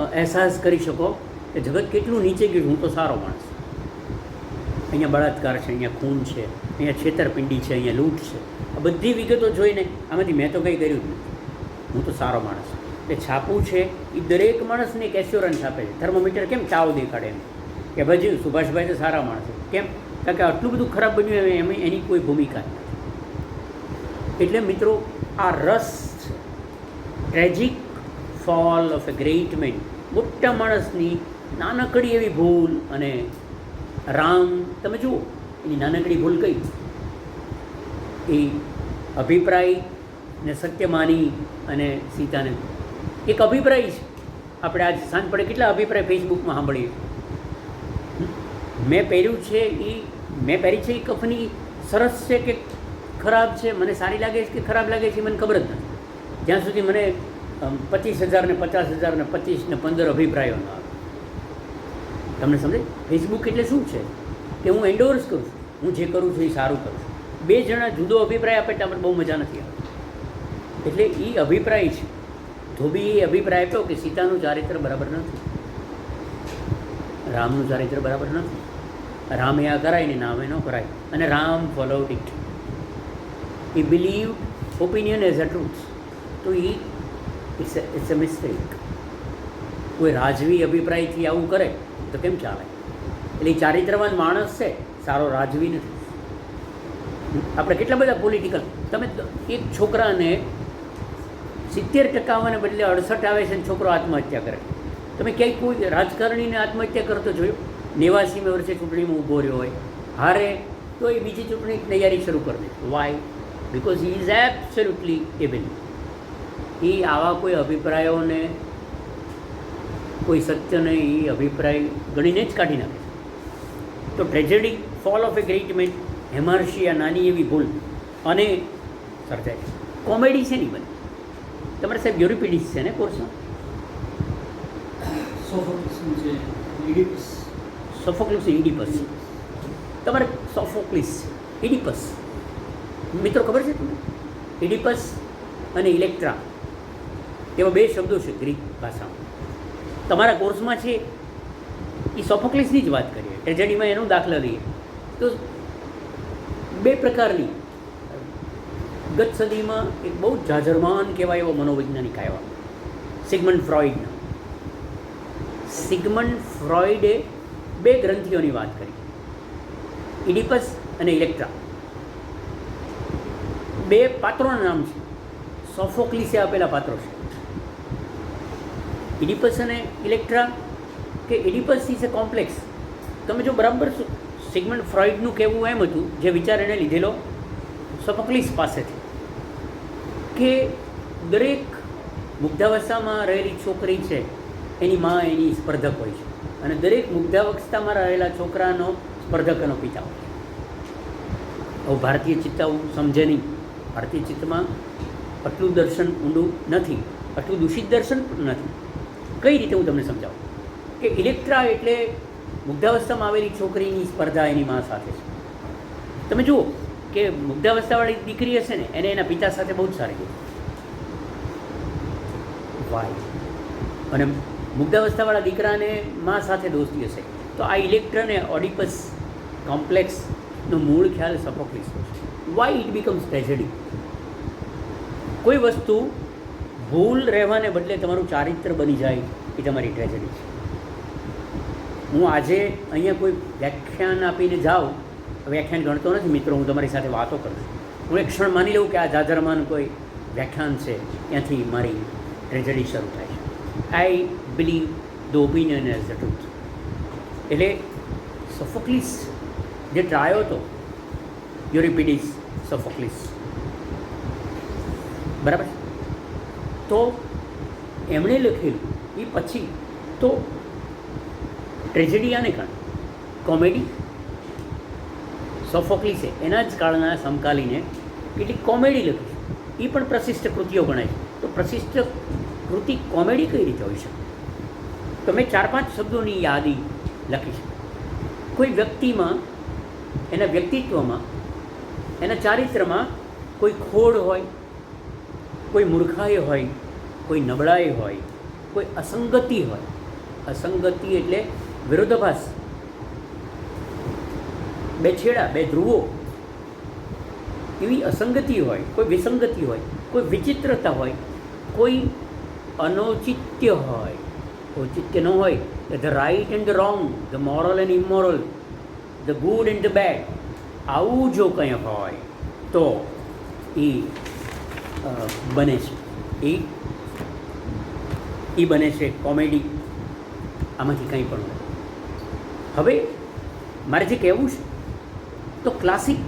અહેસાસ કરી શકો કે જગત કેટલું નીચે ગયું, હું તો સારો માણસ. અહીંયા બળાત્કાર છે, અહીંયા ખૂન છે, અહીંયા છેતરપિંડી છે, અહીંયા લૂંટ છે. આ બધી વિગતો જોઈને આમાંથી મેં તો કંઈ કર્યું જ નથી, હું તો સારો માણસ. એટલે છાપું છે એ દરેક માણસને એક એશ્યોરન્સ આપે છે. થર્મોમીટર કેમ ચાવ દેખાડે એમ કે ભાઈ સુભાષભાઈ તો સારા માણસ છે. કેમ? કારણ કે આટલું બધું ખરાબ બન્યું એમ એની કોઈ ભૂમિકા નથી. એટલે મિત્રો આ રસ છે. Tragic fall of a great man, મોટા માણસની નાનકડી એવી ભૂલ. અને રામ તમે જુઓ એની નાનકડી ભૂલ કઈ? એ અભિપ્રાયને સત્ય માની અને સીતાને એક અભિપ્રાય છે. આપણે આજ સાંજ પડે કેટલા અભિપ્રાય ફેસબુકમાં સાંભળીએ. મેં પહેર્યું છે એ પહેરી છે એ કફની સરસ છે કે ખરાબ છે, મને સારી લાગે છે કે ખરાબ લાગે છે મને ખબર જ નથી. જ્યાં સુધી મને 25,000 ને 50,000 ને 25 ને 15 અભિપ્રાયો ન આવે. તમને સમજે? ફેસબુક એટલે શું છે કે હું એન્ડોર્સ કરું છું, હું જે કરું છું એ સારું કરું છું. 2 જણા જુદો અભિપ્રાય આપે એટલે આપણે બહુ મજા નથી આવતી. એટલે એ અભિપ્રાય છે. ધોબી એ અભિપ્રાય આપ્યો કે સીતાનું ચારિત્ર બરાબર નથી, રામનું ચારિત્ર બરાબર નથી. રામે આ કરાય ને નામે ન કરાય. અને Ram followed it. he believed opinion as a truth. તો it's a mistake. કોઈ રાજવી અભિપ્રાયથી આવું કરે તો કેમ ચાલે? એટલે એ ચારિત્રવાન માણસ છે, સારો રાજવી નથી. આપણે કેટલા બધા પોલિટિકલ, તમે એક છોકરાને 70% આવવાને બદલે 68 આવે છે અને છોકરો આત્મહત્યા કરે. તમે ક્યાંય કોઈ રાજકારણીને આત્મહત્યા કરતો જોયો? 89 વર્ષે ચૂંટણીમાં ઊભો રહ્યો હોય, હારે તો એ બીજી ચૂંટણીની તૈયારી શરૂ કરી દે. Why? Because he is absolutely able. એ આવા કોઈ અભિપ્રાયોને, કોઈ સત્યને એ અભિપ્રાય ગણીને જ કાઢી નાખે. તો tragedy fall of a great man, hamartia નાની એવી ભૂલ અને સર્જાય. કોમેડી છે નહીં બને. તમારે સાહેબ યુરિપિડિસ છે ને કોર્સમાં? સોફોક્લિસ ઇડિપસ. તમારે સોફોક્લિસ ઇડિપસ મિત્રો ખબર છે તમને? ઇડિપસ અને ઇલેક્ટ્રા એવા 2 શબ્દો છે ગ્રીક ભાષામાં. તમારા કોર્સમાં છે એ સોફોક્લિસની જ વાત કરીએ, ટ્રેજેડીમાં એનો દાખલા લઈએ તો 2 પ્રકારની ગત સદીમાં એક બહુ જાજરમાન કહેવાય એવો મનોવૈજ્ઞાનિક આવ્યા, સિગમન્ડ ફ્રોઈડના. સિગમન્ડ ફ્રોઈડે 2 ગ્રંથિઓની વાત કરી, ઇડિપસ અને ઇલેક્ટ્રા. 2 પાત્રોના નામ છે, સોફોક્લિસે આપેલા પાત્રો છે, ઇડિપસ અને ઇલેક્ટ્રા. કે ઇડિપસ ઇઝ એ કોમ્પ્લેક્સ. તમે જો બરાબર સિગમન્ડ ફ્રોઈડનું કહેવું એમ હતું, જે વિચાર એને લીધેલો સોફોક્લિસ પાસેથી, કે દરેક મુગ્ધાવસ્થામાં રહેલી છોકરી છે એની માં એની સ્પર્ધક હોય છે, અને દરેક મુગ્ધાવસ્થામાં રહેલા છોકરાનો સ્પર્ધક એનો પિતા હોય. હવે ભારતીય ચિત્તાઓ સમજે નહીં, ભારતીય ચિત્તમાં આટલું દર્શન ઊંડું નથી, આટલું દૂષિત દર્શન પણ નથી. કઈ રીતે હું તમને સમજાવું કે ઇલેક્ટ્રા એટલે મુગ્ધાવસ્થામાં આવેલી છોકરીની સ્પર્ધા એની માં સાથે છે. તમે જુઓ કે મુગ્ધાવસ્થાવાળી દીકરી હશે ને એને એના પિતા સાથે બહુ જ સારી ગઈ, વાય, અને મુગ્ધાવસ્થાવાળા દીકરાને માં સાથે દોસ્તી હશે. તો આ ઇલેક્ટ્રા અને ઓડિપસ કોમ્પ્લેક્સનો મૂળ ખ્યાલ સોફોક્લિસનો છે. Y it becomes tragedy. કોઈ વસ્તુ ભૂલ રહેવાને બદલે તમારું ચારિત્ર બની જાય એ તમારી ટ્રેજેડી છે. હું આજે અહીંયા કોઈ વ્યાખ્યાન આપીને જાઉં, વ્યાખ્યાન ગણતો નથી મિત્રો, હું તમારી સાથે વાતો કરું છું. હું એક ક્ષણ માની લઉં કે આ જાજરમાન કોઈ વ્યાખ્યાન છે, ત્યાંથી મારી ટ્રેજેડી શરૂ થાય છે. I believe the opinion as the truth. એટલે સોફોક્લિસ જે ટ્રાયો હતો, યુરિપિડિસ, સોફોક્લિસ, બરાબર, તો એમણે લખેલું એ પછી તો ટ્રેજેડી આને કારણે, કોમેડી સોફોક્લિસે એના જ કાળના સમકાલીને કેટલીક કોમેડી લખી છે, એ પણ પ્રશિષ્ટ કૃતિઓ ગણાય છે. તો પ્રશિષ્ટ કૃતિ કોમેડી કઈ રીતે હોઈ શકે? તો મેં 4-5 શબ્દોની યાદી લખી છે. કોઈ વ્યક્તિમાં, એના વ્યક્તિત્વમાં, એના ચારિત્રમાં કોઈ ખોડ હોય, કોઈ મૂર્ખાઈ હોય, કોઈ નબળાઈ હોય, કોઈ અસંગતિ હોય. અસંગતિ એટલે વિરોધાભાસ, 2 છેડા, 2 ધ્રુવો, એવી અસંગતિ હોય, કોઈ વિસંગતિ હોય, કોઈ વિચિત્રતા હોય, કોઈ અનૌચિત્ય હોય. ઔચિત્ય ન હોય, the right and the wrong, the moral and immoral, the good and the bad, આવું જો કંઈ હોય તો એ બને છે, એ બને છે કોમેડી. આમાંથી કંઈ પણ હોય. હવે મારે જે કહેવું છે, તો ક્લાસિક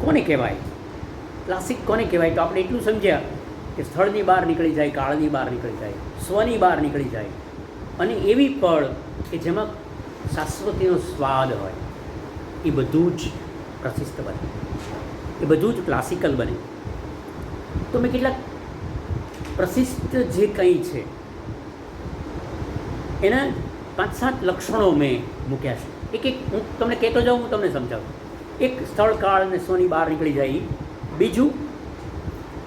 કોને કહેવાય? ક્લાસિક કોને કહેવાય? તો આપણે એટલું સમજ્યા કે સ્થળની બહાર નીકળી જાય, કાળની બહાર નીકળી જાય, સ્વની બહાર નીકળી જાય, અને એવી પળ કે જેમાં શાશ્વતીનો સ્વાદ હોય, એ બધું જ પ્રશિષ્ટ બને, એ બધું જ ક્લાસિકલ બને. તો મેં કેટલાક પ્રશિષ્ટ જે કંઈ છે એના 5-7 લક્ષણો મેં મૂક્યા છે. એક હું તમને કહેતો જાઉં, હું તમને સમજાવું. એક સ્થળ, કાળ અને સ્વની બહાર નીકળી જાય. બીજું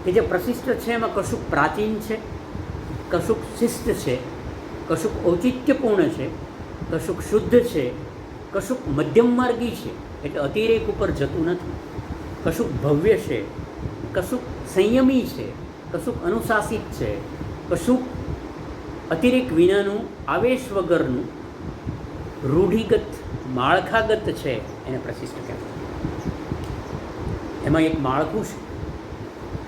કે જે પ્રશિષ્ટ છે એમાં કશુંક પ્રાચીન છે, કશુંક શિસ્ત છે, કશુંક ઔચિત્યપૂર્ણ છે, કશુંક શુદ્ધ છે, કશુંક મધ્યમ માર્ગી છે, એટલે અતિરેક ઉપર જતું નથી, કશુંક ભવ્ય છે, કશુંક સંયમી છે, કશુંક અનુશાસિત છે, કશુંક અતિરેક વિનાનું, આવેશ વગરનું, રૂઢિગત, માળખાગત છે, એને પ્રશિષ્ટ કહેવાય. એમાં એક માળખું છે,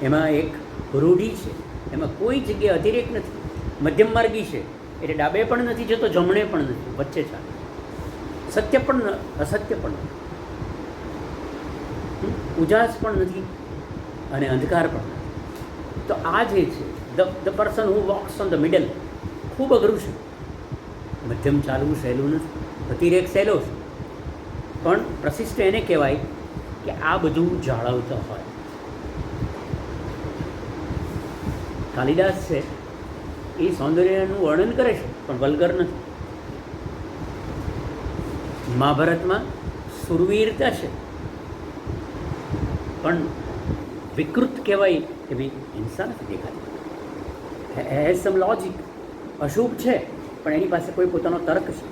એમાં એક રૂઢિ છે, એમાં કોઈ જગ્યાએ અતિરેક નથી, મધ્યમ માર્ગી છે, એટલે ડાબે પણ નથી જતો, જમણે પણ નથી, વચ્ચે ચાલે, સત્ય પણ અસત્ય પણ નથી, ઉજાસ પણ નથી અને અંધકાર પણ નથી. તો આ જે છે the person who walks on the middle, ખૂબ અઘરું છે. મધ્યમ ચાલવું સહેલું નથી, અતિરેક સહેલો છે, પણ પ્રશિષ્ટ એને કહેવાય કે આ બધું જાળવતો હોય. કાલિદાસ છે એ સૌંદર્યનું વર્ણન કરે છે પણ વલ્ગર નથી. મહાભારતમાં સુરવીરતા છે પણ વિકૃત કહેવાય કે ભાઈ હિંસા નથી દેખાતી, હેઝ સમ લોજિક. અશુભ છે પણ એની પાસે કોઈ પોતાનો તર્ક છે.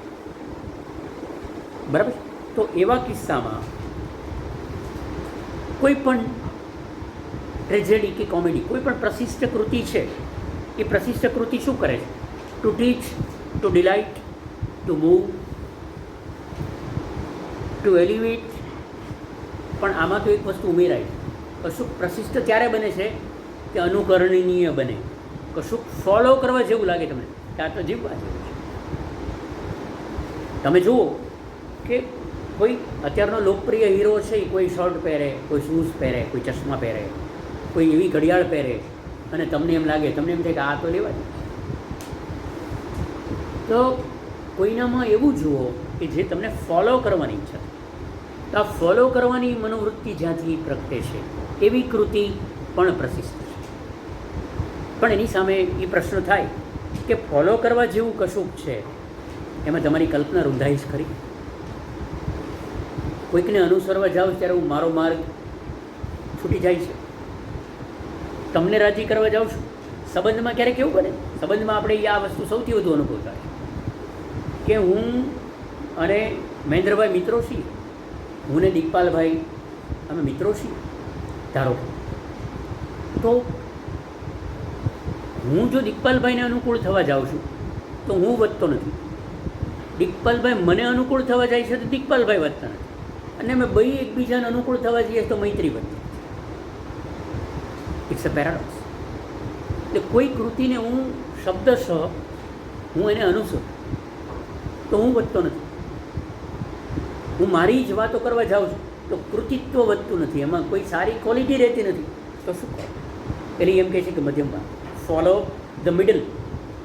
બરાબર. તો એવા કિસ્સામાં કોઈ પણ ટ્રેજેડી કે કોમેડી, કોઈ પણ પ્રશિષ્ટ કૃતિ છે, એ પ્રશિષ્ટ કૃતિ શું કરે છે? To teach, to delight, to move, to elevate. પણ આમાં તો એક વસ્તુ ઉમેરાય, કશુંક પ્રશિષ્ટ ત્યારે બને છે કે અનુકરણનીય બને, કશુંક ફોલો કરવા જેવું લાગે તમને કે આ તો જીવવા જેવું છે. તમે જુઓ કે કોઈ અત્યારનો લોકપ્રિય હીરો છે, એ કોઈ શર્ટ પહેરે, કોઈ શૂઝ પહેરે, કોઈ ચશ્મા પહેરે, કોઈ એવી ઘડિયાળ પહેરે અને તમને એમ લાગે, તમને એમ થાય કે આ તો લેવા જ. તો કોઈનામાં એવું જુઓ કે જે તમને ફોલો કરવાની ઈચ્છા, તો આ ફોલો કરવાની મનોવૃત્તિ જ્યાંથી પ્રગટે છે એવી કૃતિ પણ પ્રશિષ્ટ છે. પણ એની સામે એ પ્રશ્ન થાય કે ફોલો કરવા જેવું કશુંક છે, એમાં તમારી કલ્પના રૂંધાઈ જ ખરી. કોઈકને અનુસરવા જાઓ ત્યારે હું મારો માર્ગ છૂટી જાય છે. તમને રાજી કરવા જાઉં છું. સંબંધમાં ક્યારેક કેવું બને, સંબંધમાં આપણે આ વસ્તુ સૌથી વધુ અનુભવ થાય કે હું અને મહેન્દ્રભાઈ મિત્રો છીએ, હું ને દિગ્પાલભાઈ અમે મિત્રો છીએ ધારો કે, તો હું જો દિગ્પાલભાઈને અનુકૂળ થવા જાઉં છું તો હું વધતો નથી. દિગ્પાલભાઈ મને અનુકૂળ થવા જાય છે તો દિગ્પાલભાઈ વધતા નથી. અને અમે બે એકબીજાને અનુકૂળ થવા જઈએ તો મૈત્રી વધતી. It's a paradox. એટલે કોઈ કૃતિને હું શબ્દશઃ હું એને અનુસરું તો હું વધતો નથી. હું મારી જ વાતો કરવા જાઉં છું તો કૃતિત્વ વધતું નથી, એમાં કોઈ સારી ક્વોલિટી રહેતી નથી. તો શું કહો? એટલે એમ કહે છે કે મધ્યમ path, follow the middle.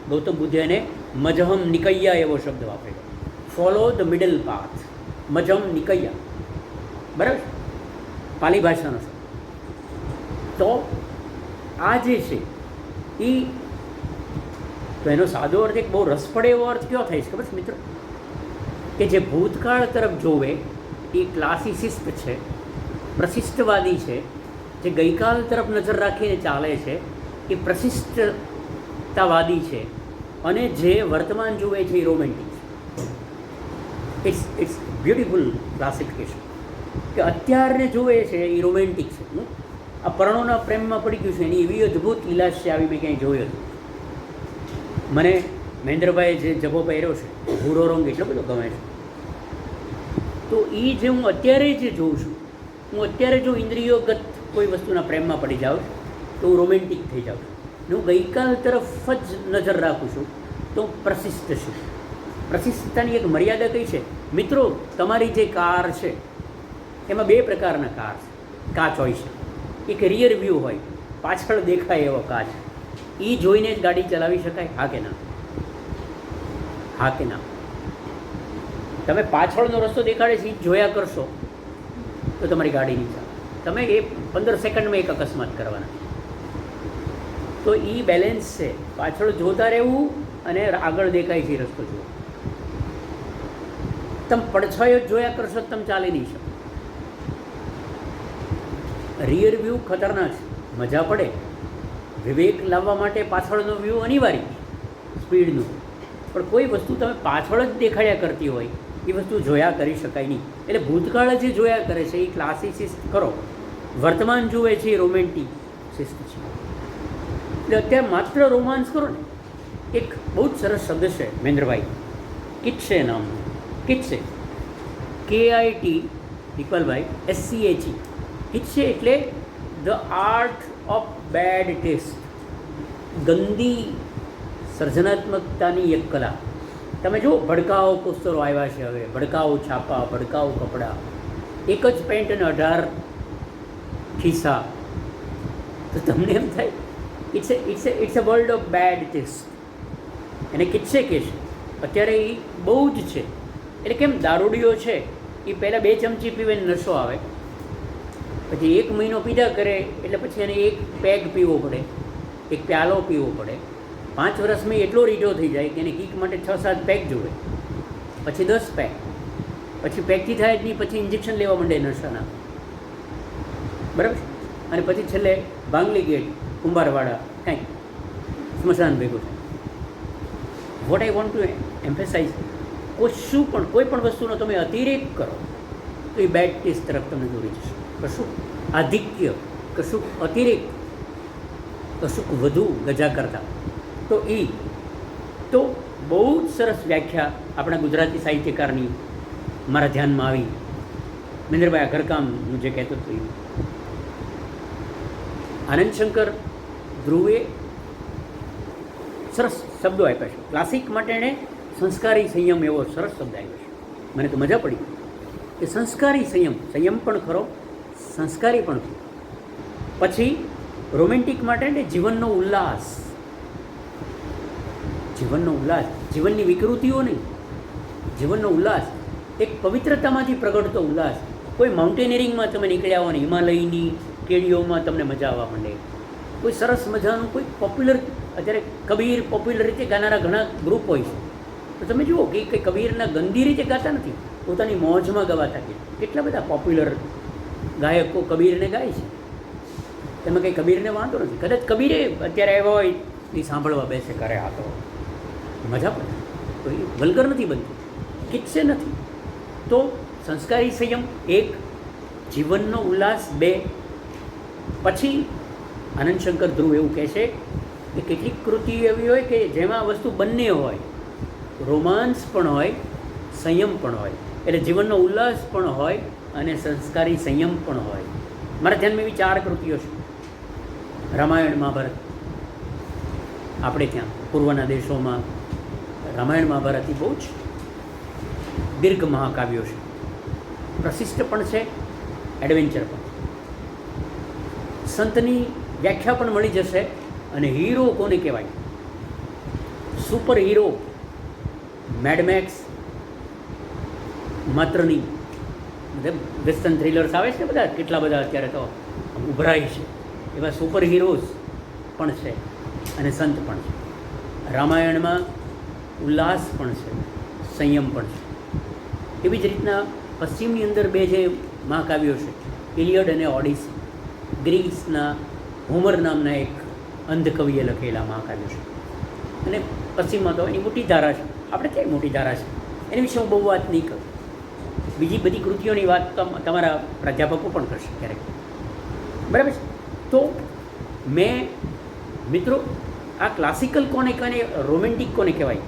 Gautam બુદ્ધે એને મજહમ નિકૈયા એવો શબ્દ વાપરેલો. Follow the middle path, Majjhima Nikaya, બરાબર, પાલી ભાષાનો શબ્દ. તો આ જે છે એ, તો એનો સાદો અર્થ એક બહુ રસપડે એવો અર્થ કયો થાય છે ખબર છે મિત્રો? કે જે ભૂતકાળ તરફ જોવે એ ક્લાસિસિસ્ટ છે, પ્રશિષ્ટવાદી છે. જે ગઈકાલ તરફ નજર રાખીને ચાલે છે એ પ્રશિષ્ટતાવાદી છે. અને જે વર્તમાન જુએ છે એ રોમેન્ટિક છે. ઇટ્સ બ્યુટિફુલ ક્લાસિફિકેશન કે અત્યારને જુએ છે એ રોમેન્ટિક છે. આ પરણોના પ્રેમમાં પડી ગયું છે, એની એવી અદ્ભુત લીલાશ છે, આવી મેં ક્યાંય જોઈ હતી. મને મહેન્દ્રભાઈએ જે જભો પહેર્યો છે, ભૂરો રંગ એટલો બધો ગમે છે. તો એ જે હું અત્યારે જે જોઉં છું, હું અત્યારે જો ઇન્દ્રિયોગત કોઈ વસ્તુના પ્રેમમાં પડી જાઉં તો હું રોમેન્ટિક થઈ જાઉં છું. ને હું ગઈકાલ તરફ જ નજર રાખું છું તો પ્રશિષ્ટ છું. પ્રશિષ્ટતાની એક મર્યાદા કઈ છે મિત્રો? તમારી જે કાર છે એમાં બે પ્રકારના કાર છે, કાચ હોય છે. એક રિયર વ્યૂ હોય, પાછળ દેખાય એવો કાચ. એ જોઈને જ ગાડી ચલાવી શકાય? હા કે ના? હા કે ના? તમે પાછળનો રસ્તો દેખાડે છે એ જોયા કરશો તો તમારી ગાડી નહીં ચાલે. તમે એ 15 સેકન્ડમાં એક અકસ્માત કરવાના. તો એ બેલેન્સ છે, પાછળ જોતા રહેવું અને આગળ દેખાય છે એ રસ્તો જુઓ. તમે પડછાયો જ જોયા કરશો તમે ચાલી નહીં શકો. રિયર વ્યૂ ખતરનાક છે, મજા પડે. વિવેક લાવવા માટે પાછળનો વ્યૂ અનિવાર્ય, સ્પીડનું. પણ કોઈ વસ્તુ તમે પાછળ જ દેખાડ્યા કરતી હોય એ વસ્તુ જોયા કરી શકાય નહીં. એટલે ભૂતકાળ જે જોયા કરે છે એ ક્લાસિસિસ્ટ કરો, વર્તમાન જુએ છે એ રોમેન્ટિક સિસ્ટ છે. એટલે અત્યારે માત્ર રોમાન્સ કરો ને. એક બહુ જ સરસ શબ્દ છે મહેન્દ્રભાઈ, કિટ્સે નામનું. કિટ્સે, KIT, ઇક્વલભાઈ SCHE. કિટ્સે એટલે the art of bad taste, ગંદી સર્જનાત્મકતાની એક કલા. તમે જુઓ, ભડકાઓ પુસ્તકો આવ્યા છે હવે, ભડકાઓ છાપા, ભડકાઓ કપડાં, એક જ પેન્ટ અને 18 ખિસ્સા. તો તમને એમ થાય it's a world of bad taste. એને કિટ્સે કહે છે. અત્યારે એ બહુ જ છે. એટલે કેમ દારૂડીઓ છે એ પહેલાં 2 ચમચી પીવે નશો આવે, પછી 1 મહિનો પીધા કરે એટલે પછી એને 1 પેગ પીવો પડે, 1 પ્યાલો પીવો પડે. 5 વર્ષમાં એટલો રીઢો થઈ જાય કે એને કીક માટે 6-7 પેગ જોવે, પછી 10 પેગ, પછી પેગથી થાય જ નહીં, પછી ઇન્જેક્શન લેવા માંડે નશાના, બરાબર. અને પછી છેલ્લે બાંગલી ગેટ, કુંભારવાડા, કાંઈક સ્મશાન ભેગું થાય. What I want to emphasise, કોઈ પણ વસ્તુનો તમે અતિરેક કરો તો એ બેડ ટેસ્ટ તરફ તમને દોરી જશે. કશુંક આધિક્ય, કશુંક અતિરેક, કશુંક વધુ ગજા કરતા, તો બહુ જ સરસ વ્યાખ્યા આપણા ગુજરાતી સાહિત્યકારની મારા ધ્યાનમાં આવી. મહેન્દ્રભાઈ આઘરકામનું જે કહેતો હતું આનંદશંકર ધ્રુવે સરસ શબ્દો આપ્યા છે. ક્લાસિક માટે એણે સંસ્કારી સંયમ એવો સરસ શબ્દ આપ્યો છે. મને તો મજા પડી કે સંસ્કારી સંયમ પણ ખરો, સંસ્કારી પણ ખરો. પછી રોમેન્ટિક માટે ને જીવનનો ઉલ્લાસ, જીવનની વિકૃતિઓ નહીં, જીવનનો ઉલ્લાસ, એક પવિત્રતામાંથી પ્રગટતો ઉલ્લાસ. કોઈ માઉન્ટેનિયરિંગમાં તમે નીકળ્યા હો ને, હિમાલયની કેડીઓમાં તમને મજા આવવા માંડે. કોઈ સરસ મજાનું કોઈ પોપ્યુલર, અત્યારે કબીર પોપ્યુલર રીતે ગાનારા ઘણા ગ્રુપ હોય છે, તો તમે જુઓ કે કંઈ કબીરના ગંદી રીતે ગાતા નથી, પોતાની મોજમાં ગવાતા. કેટલા બધા પોપ્યુલર ગાયકો કબીરને ગાય છે, તેમાં કંઈ કબીરને વાંધો નથી. કદાચ કબીરે અત્યારે આવ્યા હોય એ સાંભળવા બેસે કરે, આ તો મજા પડે, તો એ વલ્ગર નથી બનતું, કિસ્સે નથી. તો સંસ્કારી સંયમ 1, જીવનનો ઉલ્લાસ 2. પછી આનંદશંકર ધ્રુવ એવું કહે છે કે કેટલીક કૃતિ એવી હોય કે જેમાં વસ્તુ બંને હોય, રોમાન્સ પણ હોય, સંયમ પણ હોય, એટલે જીવનનો ઉલ્લાસ પણ હોય અને સંસ્કારી સંયમ પણ હોય. મારા ધ્યાનમાં એવી 4 કૃતિઓ છે. રામાયણ મહાભારત, આપણે ત્યાં પૂર્વના દેશોમાં રામાયણ મહાભારતથી બહુ જ દીર્ઘ મહાકાવ્યો છે, પ્રશિષ્ટ પણ છે, એડવેન્ચર પણ. સંતની વ્યાખ્યા પણ મળી જશે. અને હીરો કોને કહેવાય? સુપર હીરો મેડમેક્સ માત્ર નહીં, મતલબ વેસ્ટર્ન થ્રિલર્સ આવે છે બધા, કેટલા બધા અત્યારે તો ઉભરાય છે, એવા સુપર હીરોઝ પણ છે અને સંત પણ છે. રામાયણમાં ઉલ્લાસ પણ છે, સંયમ પણ છે. એવી જ રીતના પશ્ચિમની અંદર 2 જે મહાકાવ્યો છે, ઇલિયડ અને ઓડિસી, ગ્રીસના હોમર નામના એક અંધ કવિએ લખેલા મહાકાવ્યો છે. અને પશ્ચિમમાં તો એની મોટી ધારા છે, આપણે ક્યાંય મોટી ધારા છે, એની વિશે હું બહુ વાત નહીં કરું. બીજી બધી કૃતિઓની વાત તો તમારા પ્રાધ્યાપકો પણ કરશે ક્યારેક, બરાબર છે. તો મેં મિત્રો આ ક્લાસિકલ કોને કહેવાય, રોમેન્ટિક કોને કહેવાય,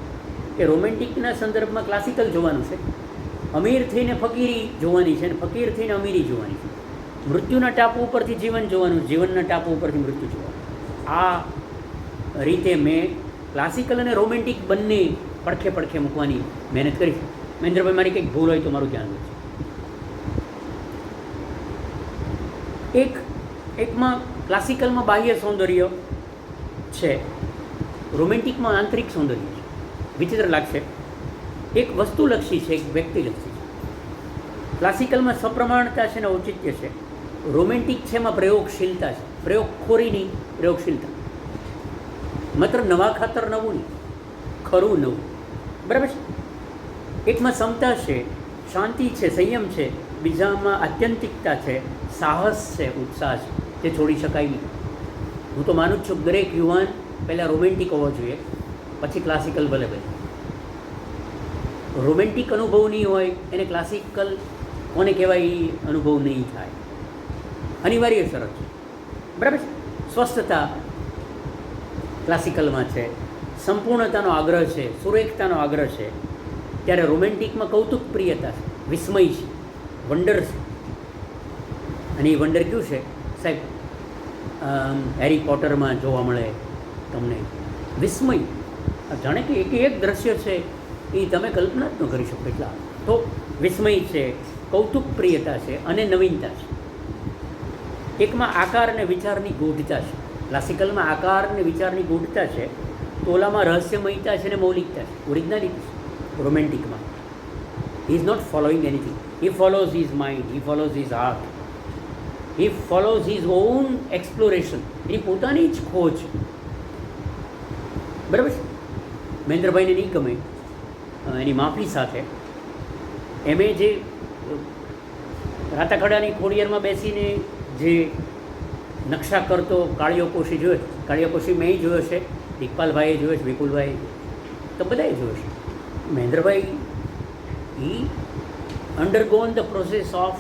કે રોમેન્ટિકના સંદર્ભમાં ક્લાસિકલ જોવાનું છે, અમીર થઈને ફકીરી જોવાની છે, અને ફકીર થઈને અમીરી જોવાની છે. મૃત્યુના ટાપુ ઉપરથી જીવન જોવાનું, જીવનના ટાપુ ઉપરથી મૃત્યુ જોવાનું. આ રીતે મેં ક્લાસિકલ અને રોમેન્ટિક બંને પડખે મૂકવાની મહેનત કરી છે. મહેન્દ્રભાઈ, મારી કંઈક ભૂલ હોય તો મારું ધ્યાન રાખજો. એકમાં ક્લાસિકલમાં બાહ્ય સૌંદર્ય છે, રોમેન્ટિકમાં આંતરિક સૌંદર્ય છે. વિચિત્ર લાગશે, એક વસ્તુલક્ષી છે, એક વ્યક્તિલક્ષી છે. ક્લાસિકલમાં સપ્રમાણતા છે ને ઔચિત્ય છે, રોમેન્ટિક છે એમાં પ્રયોગશીલતા છે, પ્રયોગખોરીની પ્રયોગશીલતા. માત્ર નવા ખાતર નવું નહીં, ખરું નવું, બરાબર છે. એકમાં સમતા છે, શાંતિ છે, સંયમ છે, બીજામાં આત્યંતિકતા છે, સાહસ છે, ઉત્સાહ છે, તે છોડી શકાય નહીં. હું તો માનું જ છું દરેક યુવાન પહેલાં રોમેન્ટિક હોવો જોઈએ, પછી ક્લાસિકલ ભલે ભલે. રોમેન્ટિક અનુભવ નહીં હોય એને ક્લાસિકલ કોને કહેવાય એ અનુભવ નહીં થાય, અનિવાર્ય શરત છે, બરાબર છે. સ્વસ્થતા ક્લાસિકલમાં છે, સંપૂર્ણતાનો આગ્રહ છે, સુરેખતાનો આગ્રહ છે. ત્યારે રોમેન્ટિકમાં કૌતુક પ્રિયતા છે, વિસ્મય છે, વંડર છે. અને એ વંડર કયું છે સાહેબ? હેરી પોટરમાં જોવા મળે તમને વિસ્મય. જાણે કે એક દ્રશ્ય છે એ તમે કલ્પના જ ન કરી શકો એટલા. તો વિસ્મય છે, કૌતુક પ્રિયતા છે અને નવીનતા છે. એકમાં આકાર અને વિચારની ગૂઢતા છે, ક્લાસિકલમાં આકાર અને વિચારની ગૂઢતા છે, તો ઓલામાં રહસ્યમયતા છે અને મૌલિકતા છે, ઓરિજિનાલિટી છે. રોમેન્ટિકમાં he is not following anything, he follows his mind, he follows his heart, he follows his own exploration, એની પોતાની જ ખોજ, બરાબર છે. મહેન્દ્રભાઈને નહીં ગમે એની માફી સાથે એમે જે રાતાખડાની ખોડિયારમાં બેસીને જે નકશા કરતો કાળિયો કોશી જોયો, કાળિયો કોશી મેં જોયો છે, ઇકબાલભાઈએ જોયો છે, વિપુલભાઈ તો બધાએ જોયો છે. મહેન્દ્રભાઈ he undergone the process of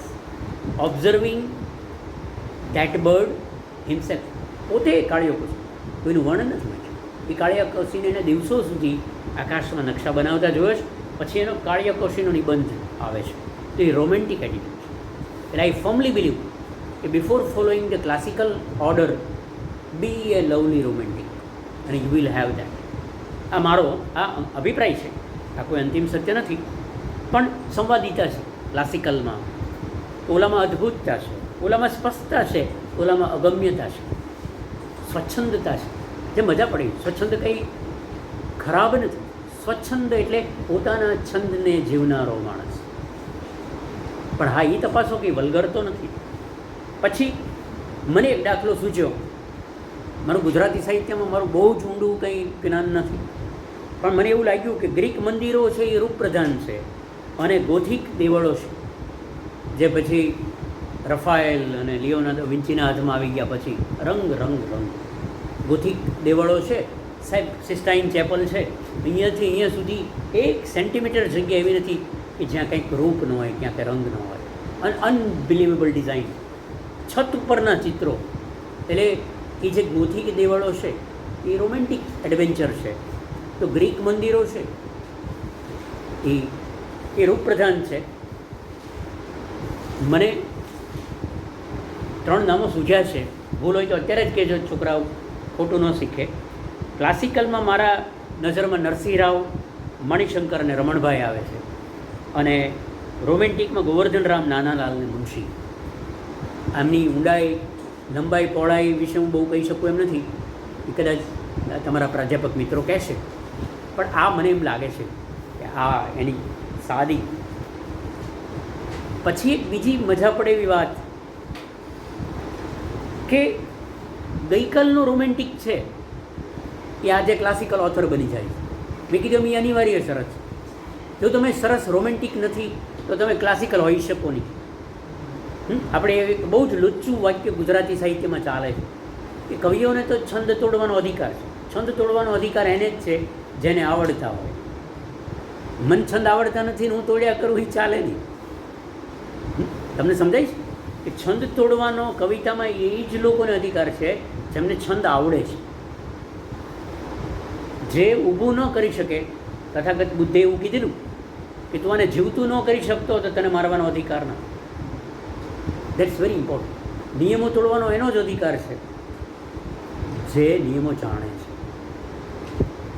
observing that bird himself. પોતે કાળિયો કોઈનું વર્ણન નથી વાંચ્યું. એ કાળિયા એને દિવસો સુધી આકાશમાં નકશા બનાવતા જોયો છે, પછી એનો કાળિયા નિબંધ આવે છે. તો એ રોમેન્ટિક એટીટ્યુડ છે. એટલે આઈ ફર્મલી બિલીવ કે before following the classical order, be a lovely romantic અને યુ વિલ હેવ દેટ. આ મારો અભિપ્રાય છે, આ કોઈ અંતિમ સત્ય નથી, પણ સંવાદિતા છે. ક્લાસિકલમાં ઓલામાં અદ્ભુતતા છે, ઓલામાં સ્પષ્ટતા છે, ઓલામાં અગમ્યતા છે, સ્વચ્છંદતા છે, જે મજા પડી. સ્વચ્છંદ કંઈ ખરાબ નથી. સ્વચ્છંદ એટલે પોતાના છંદને જીવનારો માણસ. પણ હા, એ તપાસો કે વલ્ગર તો નથી. પછી મને એક દાખલો સૂચ્યો. મારું ગુજરાતી સાહિત્યમાં મારું બહુ જ ઊંડું કંઈ જ્ઞાન નથી, પણ મને એવું લાગ્યું કે ગ્રીક મંદિરો છે એ રૂપપ્રધાન છે અને ગોથિક દેવળો છે, જે પછી રફાએલ અને લિયોનાર્ડો વિન્ચીના હાથમાં આવી ગયા પછી રંગ રંગ રંગ ગોથિક દેવળો છે સાહેબ. સિસ્ટાઇન ચેપલ છે, અહીંયાથી અહીંયા સુધી 1 સેન્ટીમીટર જગ્યા એવી નથી કે જ્યાં કંઈક રૂપ ન હોય, ક્યાં કંઈ રંગ ન હોય. અને અનબિલીવેબલ ડિઝાઇન, છત ઉપરના ચિત્રો. એટલે એ જે ગોથિક દેવળો છે એ રોમેન્ટિક એડવેન્ચર છે. તો ગ્રીક મંદિરો છે એ રૂપપ્રધાન છે. મને 3 નામો સૂઝ્યા છે. ભૂલ હોય તો અત્યારે જ કહેજો, છોકરાઓ ખોટું ન શીખે. ક્લાસિકલમાં મારા નજરમાં નરસિંહ રાવ, મણિશંકર અને રમણભાઈ આવે છે. અને રોમેન્ટિકમાં ગોવર્ધન રામ, નાનાલાલ અને મુનશી. આમની ઊંડાઈ, લંબાઈ, પહોળાઈ વિશે હું બહુ કહી શકું એમ નથી, એ કદાચ તમારા પ્રાધ્યાપક મિત્રો કહેશે. પણ આ મને એમ લાગે છે કે આ એની સાદી. પછી એક બીજી મજા પડે એવી વાત કે ગઈકાલનો રોમેન્ટિક છે એ આજે ક્લાસિકલ ઓથર બની જાય છે. મેં કીધું એ અનિવાર્ય શરત છે. જો તમે સરસ રોમેન્ટિક નથી તો તમે ક્લાસિકલ હોઈ શકો નહીં. આપણે એક બહુ જ લુચ્ચું વાક્ય ગુજરાતી સાહિત્યમાં ચાલે છે કે કવિઓને તો છંદ તોડવાનો અધિકાર છે. છંદ તોડવાનો અધિકાર એને જ છે જેને આવડતા હોય. મન છંદ આવડતા નથી ને હું તોડ્યા કરું એ ચાલે નહીં. તમને સમજાય છે કે છંદ તોડવાનો કવિતામાં એ જ લોકોને અધિકાર છે જેમને છંદ આવડે છે. જે ઊભું ન કરી શકે, તથાગત બુદ્ધે એવું કીધેલું કે તું આને જીવતું ન કરી શકતો તો તને મારવાનો અધિકાર ના. That's very important. નિયમો તોડવાનો એનો જ અધિકાર છે જે નિયમો જાણે છે.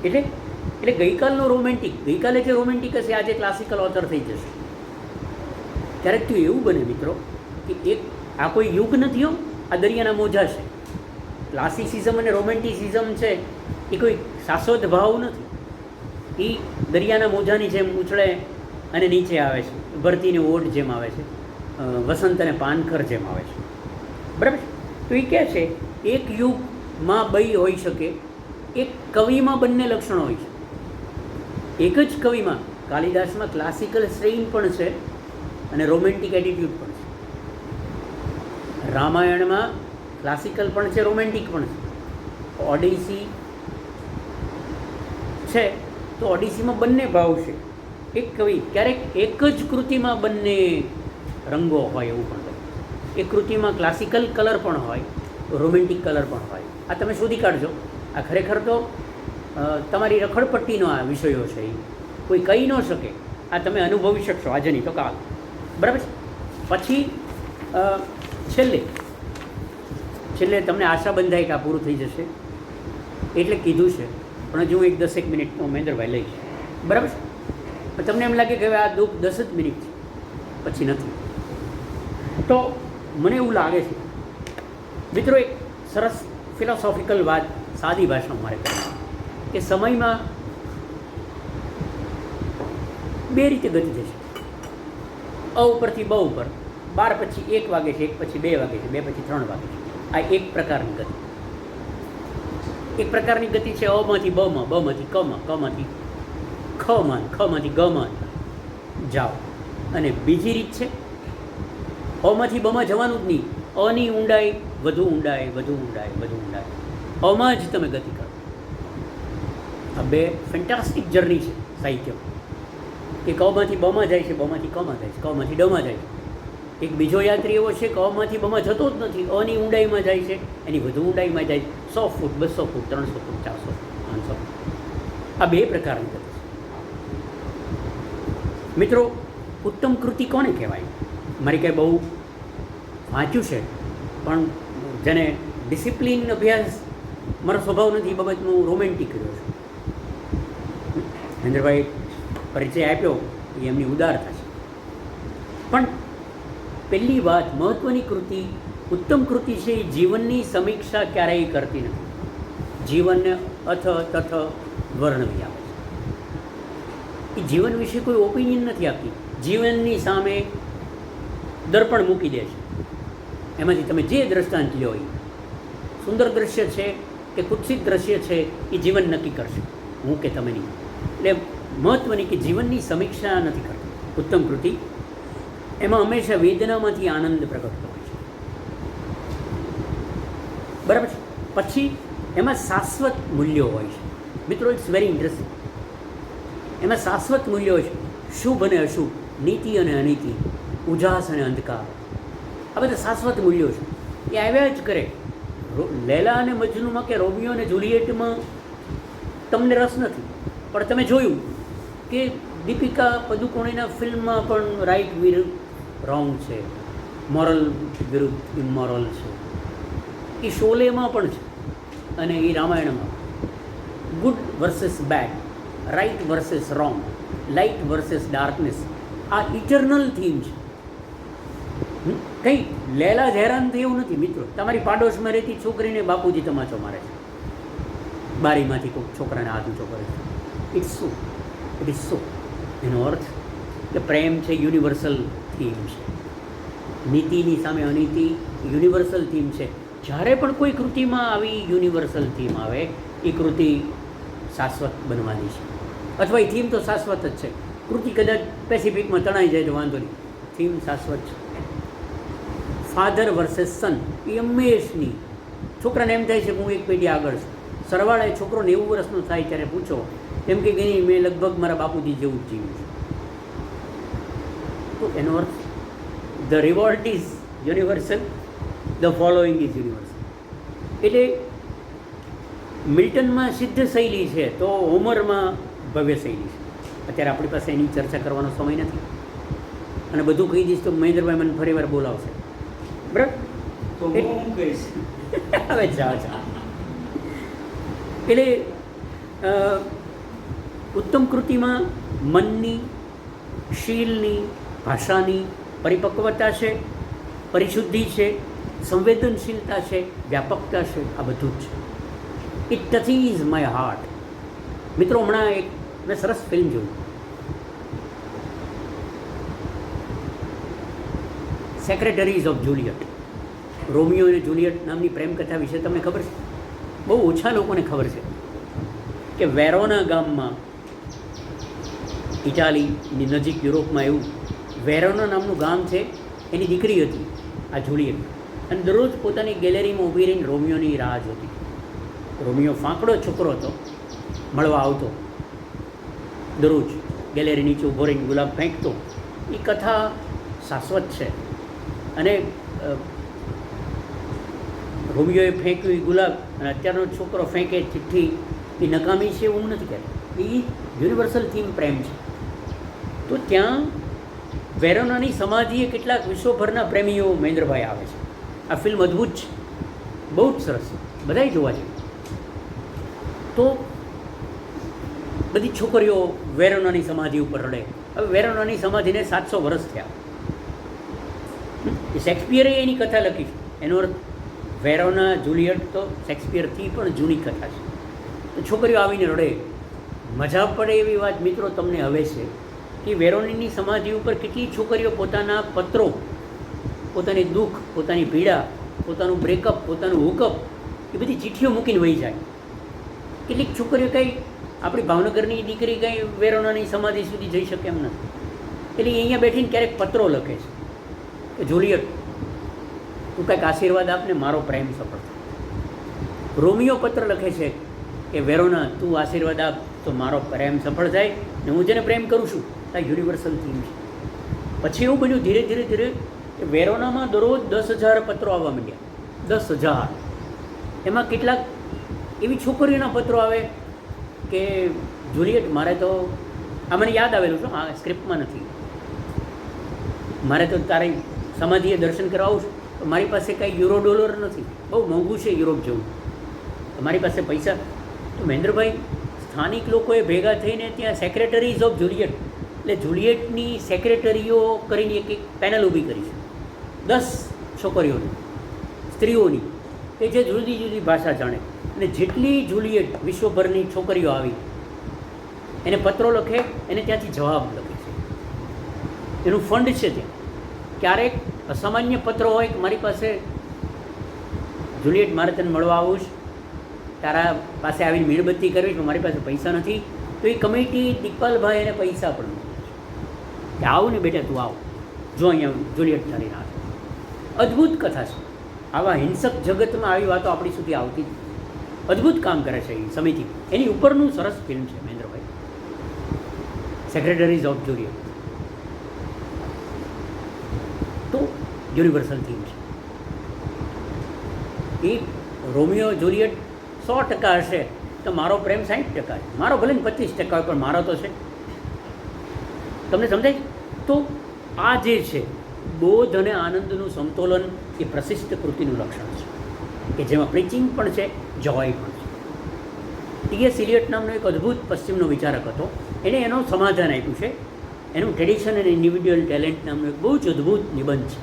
એટલે ગઈકાલનો રોમેન્ટિક, ગઈકાલે જે રોમેન્ટિક હશે આજે ક્લાસિકલ ઓથર થઈ જશે. ક્યારેક તો એવું બને મિત્રો કે આ કોઈ યુગ નથી હો, આ દરિયાના મોજા છે. ક્લાસિસિઝમ અને રોમેન્ટિસિઝમ છે એ કોઈ શાશ્વત ભાવ નથી. એ દરિયાના મોજાની જેમ ઉછળે અને નીચે આવે છે, ભરતીની ઓટ જેમ આવે છે, વસંત અને પાનખર જેમ આવે છે. બરાબર. તો એ કહે છે એક યુગમાં બઈ હોઈ શકે, એક કવિમાં બંને લક્ષણો હોય છે. એક જ કવિમાં, કાલિદાસમાં ક્લાસિકલ સ્ટ્રેઇન પણ છે અને રોમેન્ટિક એટીટ્યૂડ પણ છે. રામાયણમાં ક્લાસિકલ પણ છે, રોમેન્ટિક પણ છે. ઓડિસી છે તો ઓડિસીમાં બંને ભાવ છે. એક કવિ ક્યારેક એક જ કૃતિમાં બંને રંગો હોય એવું પણ બને. એક કૃતિમાં ક્લાસિકલ કલર પણ હોય, રોમેન્ટિક કલર પણ હોય. આ તમે શોધી કાઢજો. આ ખરેખર તો તમારી રખડપટ્ટીનો આ વિષયો છે. કોઈ કહી ન શકે. આ તમે અનુભવી શકશો આજે નહીં તો કાલ. બરાબર છે. પછી છેલ્લે તમને આશા બંધાય કે આ પૂરું થઈ જશે એટલે કીધું છે, પણ હજુ હું 10 મિનિટનો મહેન્દ્રભાઈ લઈશ. બરાબર છે. તમને એમ લાગે કે હવે આ દુઃખ 10 જ મિનિટ છે, પછી નથી. તો મને એવું લાગે છે મિત્રો, એક સરસ ફિલોસોફિકલ વાત સાદી ભાષામાં મારે કહે કે સમયમાં 2 રીતે ગતિ થશે. ઉપરથી બ ઉપર, 12 પછી 1 વાગે છે, 1 પછી 2 વાગે છે, 2 પછી 3 વાગે છે. આ એક પ્રકારની ગતિ. એક પ્રકારની ગતિ છે અમાંથી બમાં, બમાંથી કમાં, કમાંથી ખમાં, ખમાંથી ગમાં જાઓ. અને બીજી રીત છે અમાંથી બમાં જવાનું જ નહીં, અની ઊંડાઈ વધુ ઊંડાઈ, વધુ ઊંડાઈ, વધુ ઊંડાઈ, અમાં જ તમે ગતિ કરો. આ 2 ફેન્ટાસ્ટિક જર્ની છે સાહિત્યમાં. કે કમાંથી બમાં જાય છે, બમાંથી કમાં જાય છે, કમાંથી ડમાં જાય છે. એક બીજો યાત્રી એવો છે કમાંથી બમાં જતો જ નથી, અની ઊંડાઈમાં જાય છે, એની વધુ ઊંડાઈમાં જાય છે, 100 ફૂટ, 200 ફૂટ, 300 ફૂટ, 400 ફૂટ, 500 ફૂટ. આ બે પ્રકારની ગતિ છે. મિત્રો, ઉત્તમ કૃતિ કોને કહેવાય? મારી કંઈ બહુ વાંચ્યું છે, પણ જેને ડિસિપ્લિન અભ્યાસ મારો સ્વભાવ નથી, બાબતમાં હું રોમેન્ટિક રહ્યો છું. મહેન્દ્રભાઈ પરિચય આપ્યો એ એમની ઉદારતા છે. પણ પહેલી વાત, મહત્ત્વની કૃતિ, ઉત્તમ કૃતિ છે એ જીવનની સમીક્ષા ક્યારેય કરતી નથી. જીવનને અથ તથ વર્ણવી આપે છે. એ જીવન વિશે કોઈ ઓપિનિયન નથી આપતી, જીવનની સામે દર્પણ મૂકી દે છે. એમાંથી તમે જે દ્રષ્ટાંત લ્યો, એ સુંદર દ્રશ્ય છે કે કુત્સિત દ્રશ્ય છે એ જીવન નક્કી કરશે, હું કે તમે નહીં. એટલે મહત્ત્વની કે જીવનની સમીક્ષા નથી કરતી ઉત્તમ કૃતિ. એમાં હંમેશા વેદનામાંથી આનંદ પ્રગટ હોય છે. બરાબર છે. પછી એમાં શાશ્વત મૂલ્યો હોય છે. મિત્રો, ઇટ્સ વેરી ઇન્ટરેસ્ટિંગ. એમાં શાશ્વત મૂલ્યો હોય છે, શુભ અને અશુભ, નીતિ અને અનીતિ, ઉજાસ અને અંધકાર. આ બધા શાશ્વત મૂલ્યો છે. એ આવ્યા જ કરે. લૈલા અને મજનુમાં કે રોમિયો અને જુલિયટમાં તમને રસ નથી, પણ તમે જોયું કે દીપિકા પદુકોણેના ફિલ્મમાં પણ રાઈટ વિરુદ્ધ રોંગ છે, મોરલ વિરુદ્ધ ઇમોરલ છે. એ શોલેમાં પણ છે અને એ રામાયણમાં good versus bad, right versus wrong, light versus darkness. આ ઇટરનલ થીમ છે. કંઈ લૈલા જ હેરાન થઈ એવું નથી. મિત્રો, તમારી પાડોશમાં રહેતી છોકરીને બાપુજી તમાચો મારે છે, બારીમાંથી કોઈ છોકરાને હાથ ઊંચો કરે છે. It's so, it is so. એનો અર્થ કે પ્રેમ છે યુનિવર્સલ થીમ છે. નીતિની સામે અનીતિ યુનિવર્સલ થીમ છે. જ્યારે પણ કોઈ કૃતિમાં આવી યુનિવર્સલ થીમ આવે, એ કૃતિ શાશ્વત બનવાની છે. અથવા એ થીમ તો શાશ્વત જ છે. કૃતિ કદાચ પેસિફિકમાં તણાઈ જાય તો વાંધો નહીં, થીમ શાશ્વત છે. ફાધર વર્સેસ સન, એ હંમેશની. છોકરાને એમ થાય છે કે હું એક પેઢી આગળ છું. સરવાળે છોકરો 90 વર્ષનો થાય ત્યારે પૂછો, એમ કે નહીં, મેં લગભગ મારા બાપુજી જેવું જ જીવ્યું છે. તો એનો અર્થ the revolt is universal, the following is universal. એટલે મિલ્ટનમાં સિદ્ધ શૈલી છે તો હોમરમાં ભવ્ય શૈલી છે. અત્યારે આપણી પાસે એની ચર્ચા કરવાનો સમય નથી, અને બધું કહી દઈશ તો મહેન્દ્રભાઈ મને ફરી વાર બોલાવશે. બરાબર? તો હું કહીશ. હવે જાઓ. એટલે ઉત્તમ કૃતિમાં મનની, શીલની, ભાષાની પરિપક્વતા છે, પરિશુદ્ધિ છે, સંવેદનશીલતા છે, વ્યાપકતા છે. આ બધું જ છે. It touches my heart. મિત્રો, હમણાં એક મેં સરસ ફિલ્મ જોઈ, સેક્રેટરીઝ ઓફ જુલિયટ. રોમિયો અને જુલિયટ નામની પ્રેમકથા વિશે તમને ખબર છે? બહુ ઓછા લોકોને ખબર છે કે વેરોના ગામમાં, ઇટાલીની નજીક યુરોપમાં, એવું વેરોના નામનું ગામ છે. એની દીકરી હતી આ જુલિયટ, અને દરરોજ પોતાની ગેલેરીમાં ઊભી રહીને રોમિયોની રાહ જોતી. રોમિયો ફાંકડો છોકરો હતો, મળવા આવતો, દરરોજ ગેલેરી નીચે ઊભો રહીને ગુલાબ ફેંકતો. એ કથા શાશ્વત છે. અને રોમિયોએ ફેંક્યું એ ગુલાબ અને અત્યારનો છોકરો ફેંકે ચિઠ્ઠી, એ નકામી છે એવું નથી કહેતો. એ યુનિવર્સલ થીમ પ્રેમ છે. તો ત્યાં વેરોનાની સમાધિએ કેટલાક વિશ્વભરના પ્રેમીઓ મહેન્દ્રભાઈ આવે છે. આ ફિલ્મ અદ્ભુત છે, બહુ જ સરસ છે, બધાય જોવા છે. તો બધી છોકરીઓ વેરોનાની સમાધિ ઉપર રડે. હવે વેરોનાની સમાધિને 700 વર્ષ થયા. શેક્સપિયરે એની કથા લખી છે. એનો અર્થ વેરોના જુલિયટ તો શેક્સપિયરથી પણ જૂની કથા છે. તો છોકરીઓ આવીને રડે. મજા પડે એવી વાત મિત્રો તમને હવે છે કે વેરોનીની સમાધિ ઉપર કેટલી છોકરીઓ પોતાના પત્રો, પોતાની દુઃખ, પોતાની પીડા, પોતાનું બ્રેકઅપ, પોતાનું હુકઅપ, એ બધી ચિઠ્ઠીઓ મૂકીને વહી જાય. કેટલીક છોકરીઓ કંઈ આપણી ભાવનગરની દીકરી કંઈ વેરોનાની સમાધિ સુધી જઈ શકે એમ નથી. એટલે અહીંયા બેઠીને ક્યારેક પત્રો લખે છે કે જુલિયટ, તું કંઈક આશીર્વાદ આપને, મારો પ્રેમ સફળ થાય. રોમિયો પત્ર લખે છે કે વેરોના, તું આશીર્વાદ આપ તો મારો પ્રેમ સફળ થાય, ને હું જેને પ્રેમ કરું છું આ યુનિવર્સલ થીમ છે. પછી એવું બન્યું ધીરે ધીરે ધીરે કે વેરોનામાં દરરોજ 10,000 પત્રો આવવા માંડ્યા. 10,000. એમાં કેટલાક એવી છોકરીઓના પત્રો આવે કે જુલિયટ, મારે તો આ મને યાદ આવેલું છે, આ સ્ક્રિપ્ટમાં નથી, મારે તો તારી સમાધિએ દર્શન કરવા આવું છું, તો મારી પાસે કાંઈ યુરો ડોલર નથી, બહુ મોંઘું છે યુરોપ જવું, તો મારી પાસે પૈસા. તો મહેન્દ્રભાઈ, સ્થાનિક લોકોએ ભેગા થઈને ત્યાં સેક્રેટરીઝ ઓફ જુલિયટ, એટલે જુલિયટની સેક્રેટરીઓ કરીને એક પેનલ ઊભી કરી છે 10 છોકરીઓની, સ્ત્રીઓની, કે જે જુદી જુદી ભાષા જાણે, અને જેટલી જુલિયટ વિશ્વભરની છોકરીઓ આવી એને પત્રો લખે, એને ત્યાંથી જવાબ લખે છે. એનું ફંડ છે ત્યાં. ક્યારેક અસામાન્ય પત્રો હોય કે મારી પાસે જુલિયટ, મારે તને મળવા આવું છે, તારા પાસે આવીને મીણબત્તી કરવી છે, મારી પાસે પૈસા નથી, તો એ કમિટી દીપાલભાઈ એને પૈસા પણ મૂકે છે કે આવું ને બેટા, તું આવ, જો અહીંયા જુલિયટ તારી રાહ છે. અદ્ભુત કથા છે. આવા હિંસક જગતમાં આવી વાતો આપણી સુધી આવતી જ. અદ્ભુત કામ કરે છે એ સમિતિ. એની ઉપરનું સરસ ફિલ્મ છે મહેન્દ્રભાઈ, સેક્રેટરીઝ ઓફ જુલિયટ. તો યુનિવર્સલ થીમ છે. એ રોમિયો જુલિયટ 100% હશે તો મારો પ્રેમ 60% છે, મારો ભલે 25% હોય પણ મારો તો છે. તમને સમજાય? તો આ જે છે બોધ અને આનંદનું સમતોલન એ પ્રશિષ્ટ કૃતિનું લક્ષણ છે, કે જેમાં પ્રીચિંગ પણ છે, જોય પણ છે. ટી.એસ. ઇલિયટ નામનો એક અદ્ભુત પશ્ચિમનો વિચારક હતો, એણે એનો સમાધાન આપ્યું છે. એનું ટ્રેડિશન અને ઇન્ડિવિડ્યુઅલ ટેલેન્ટ નામનો એક બહુ જ અદ્ભુત નિબંધ છે,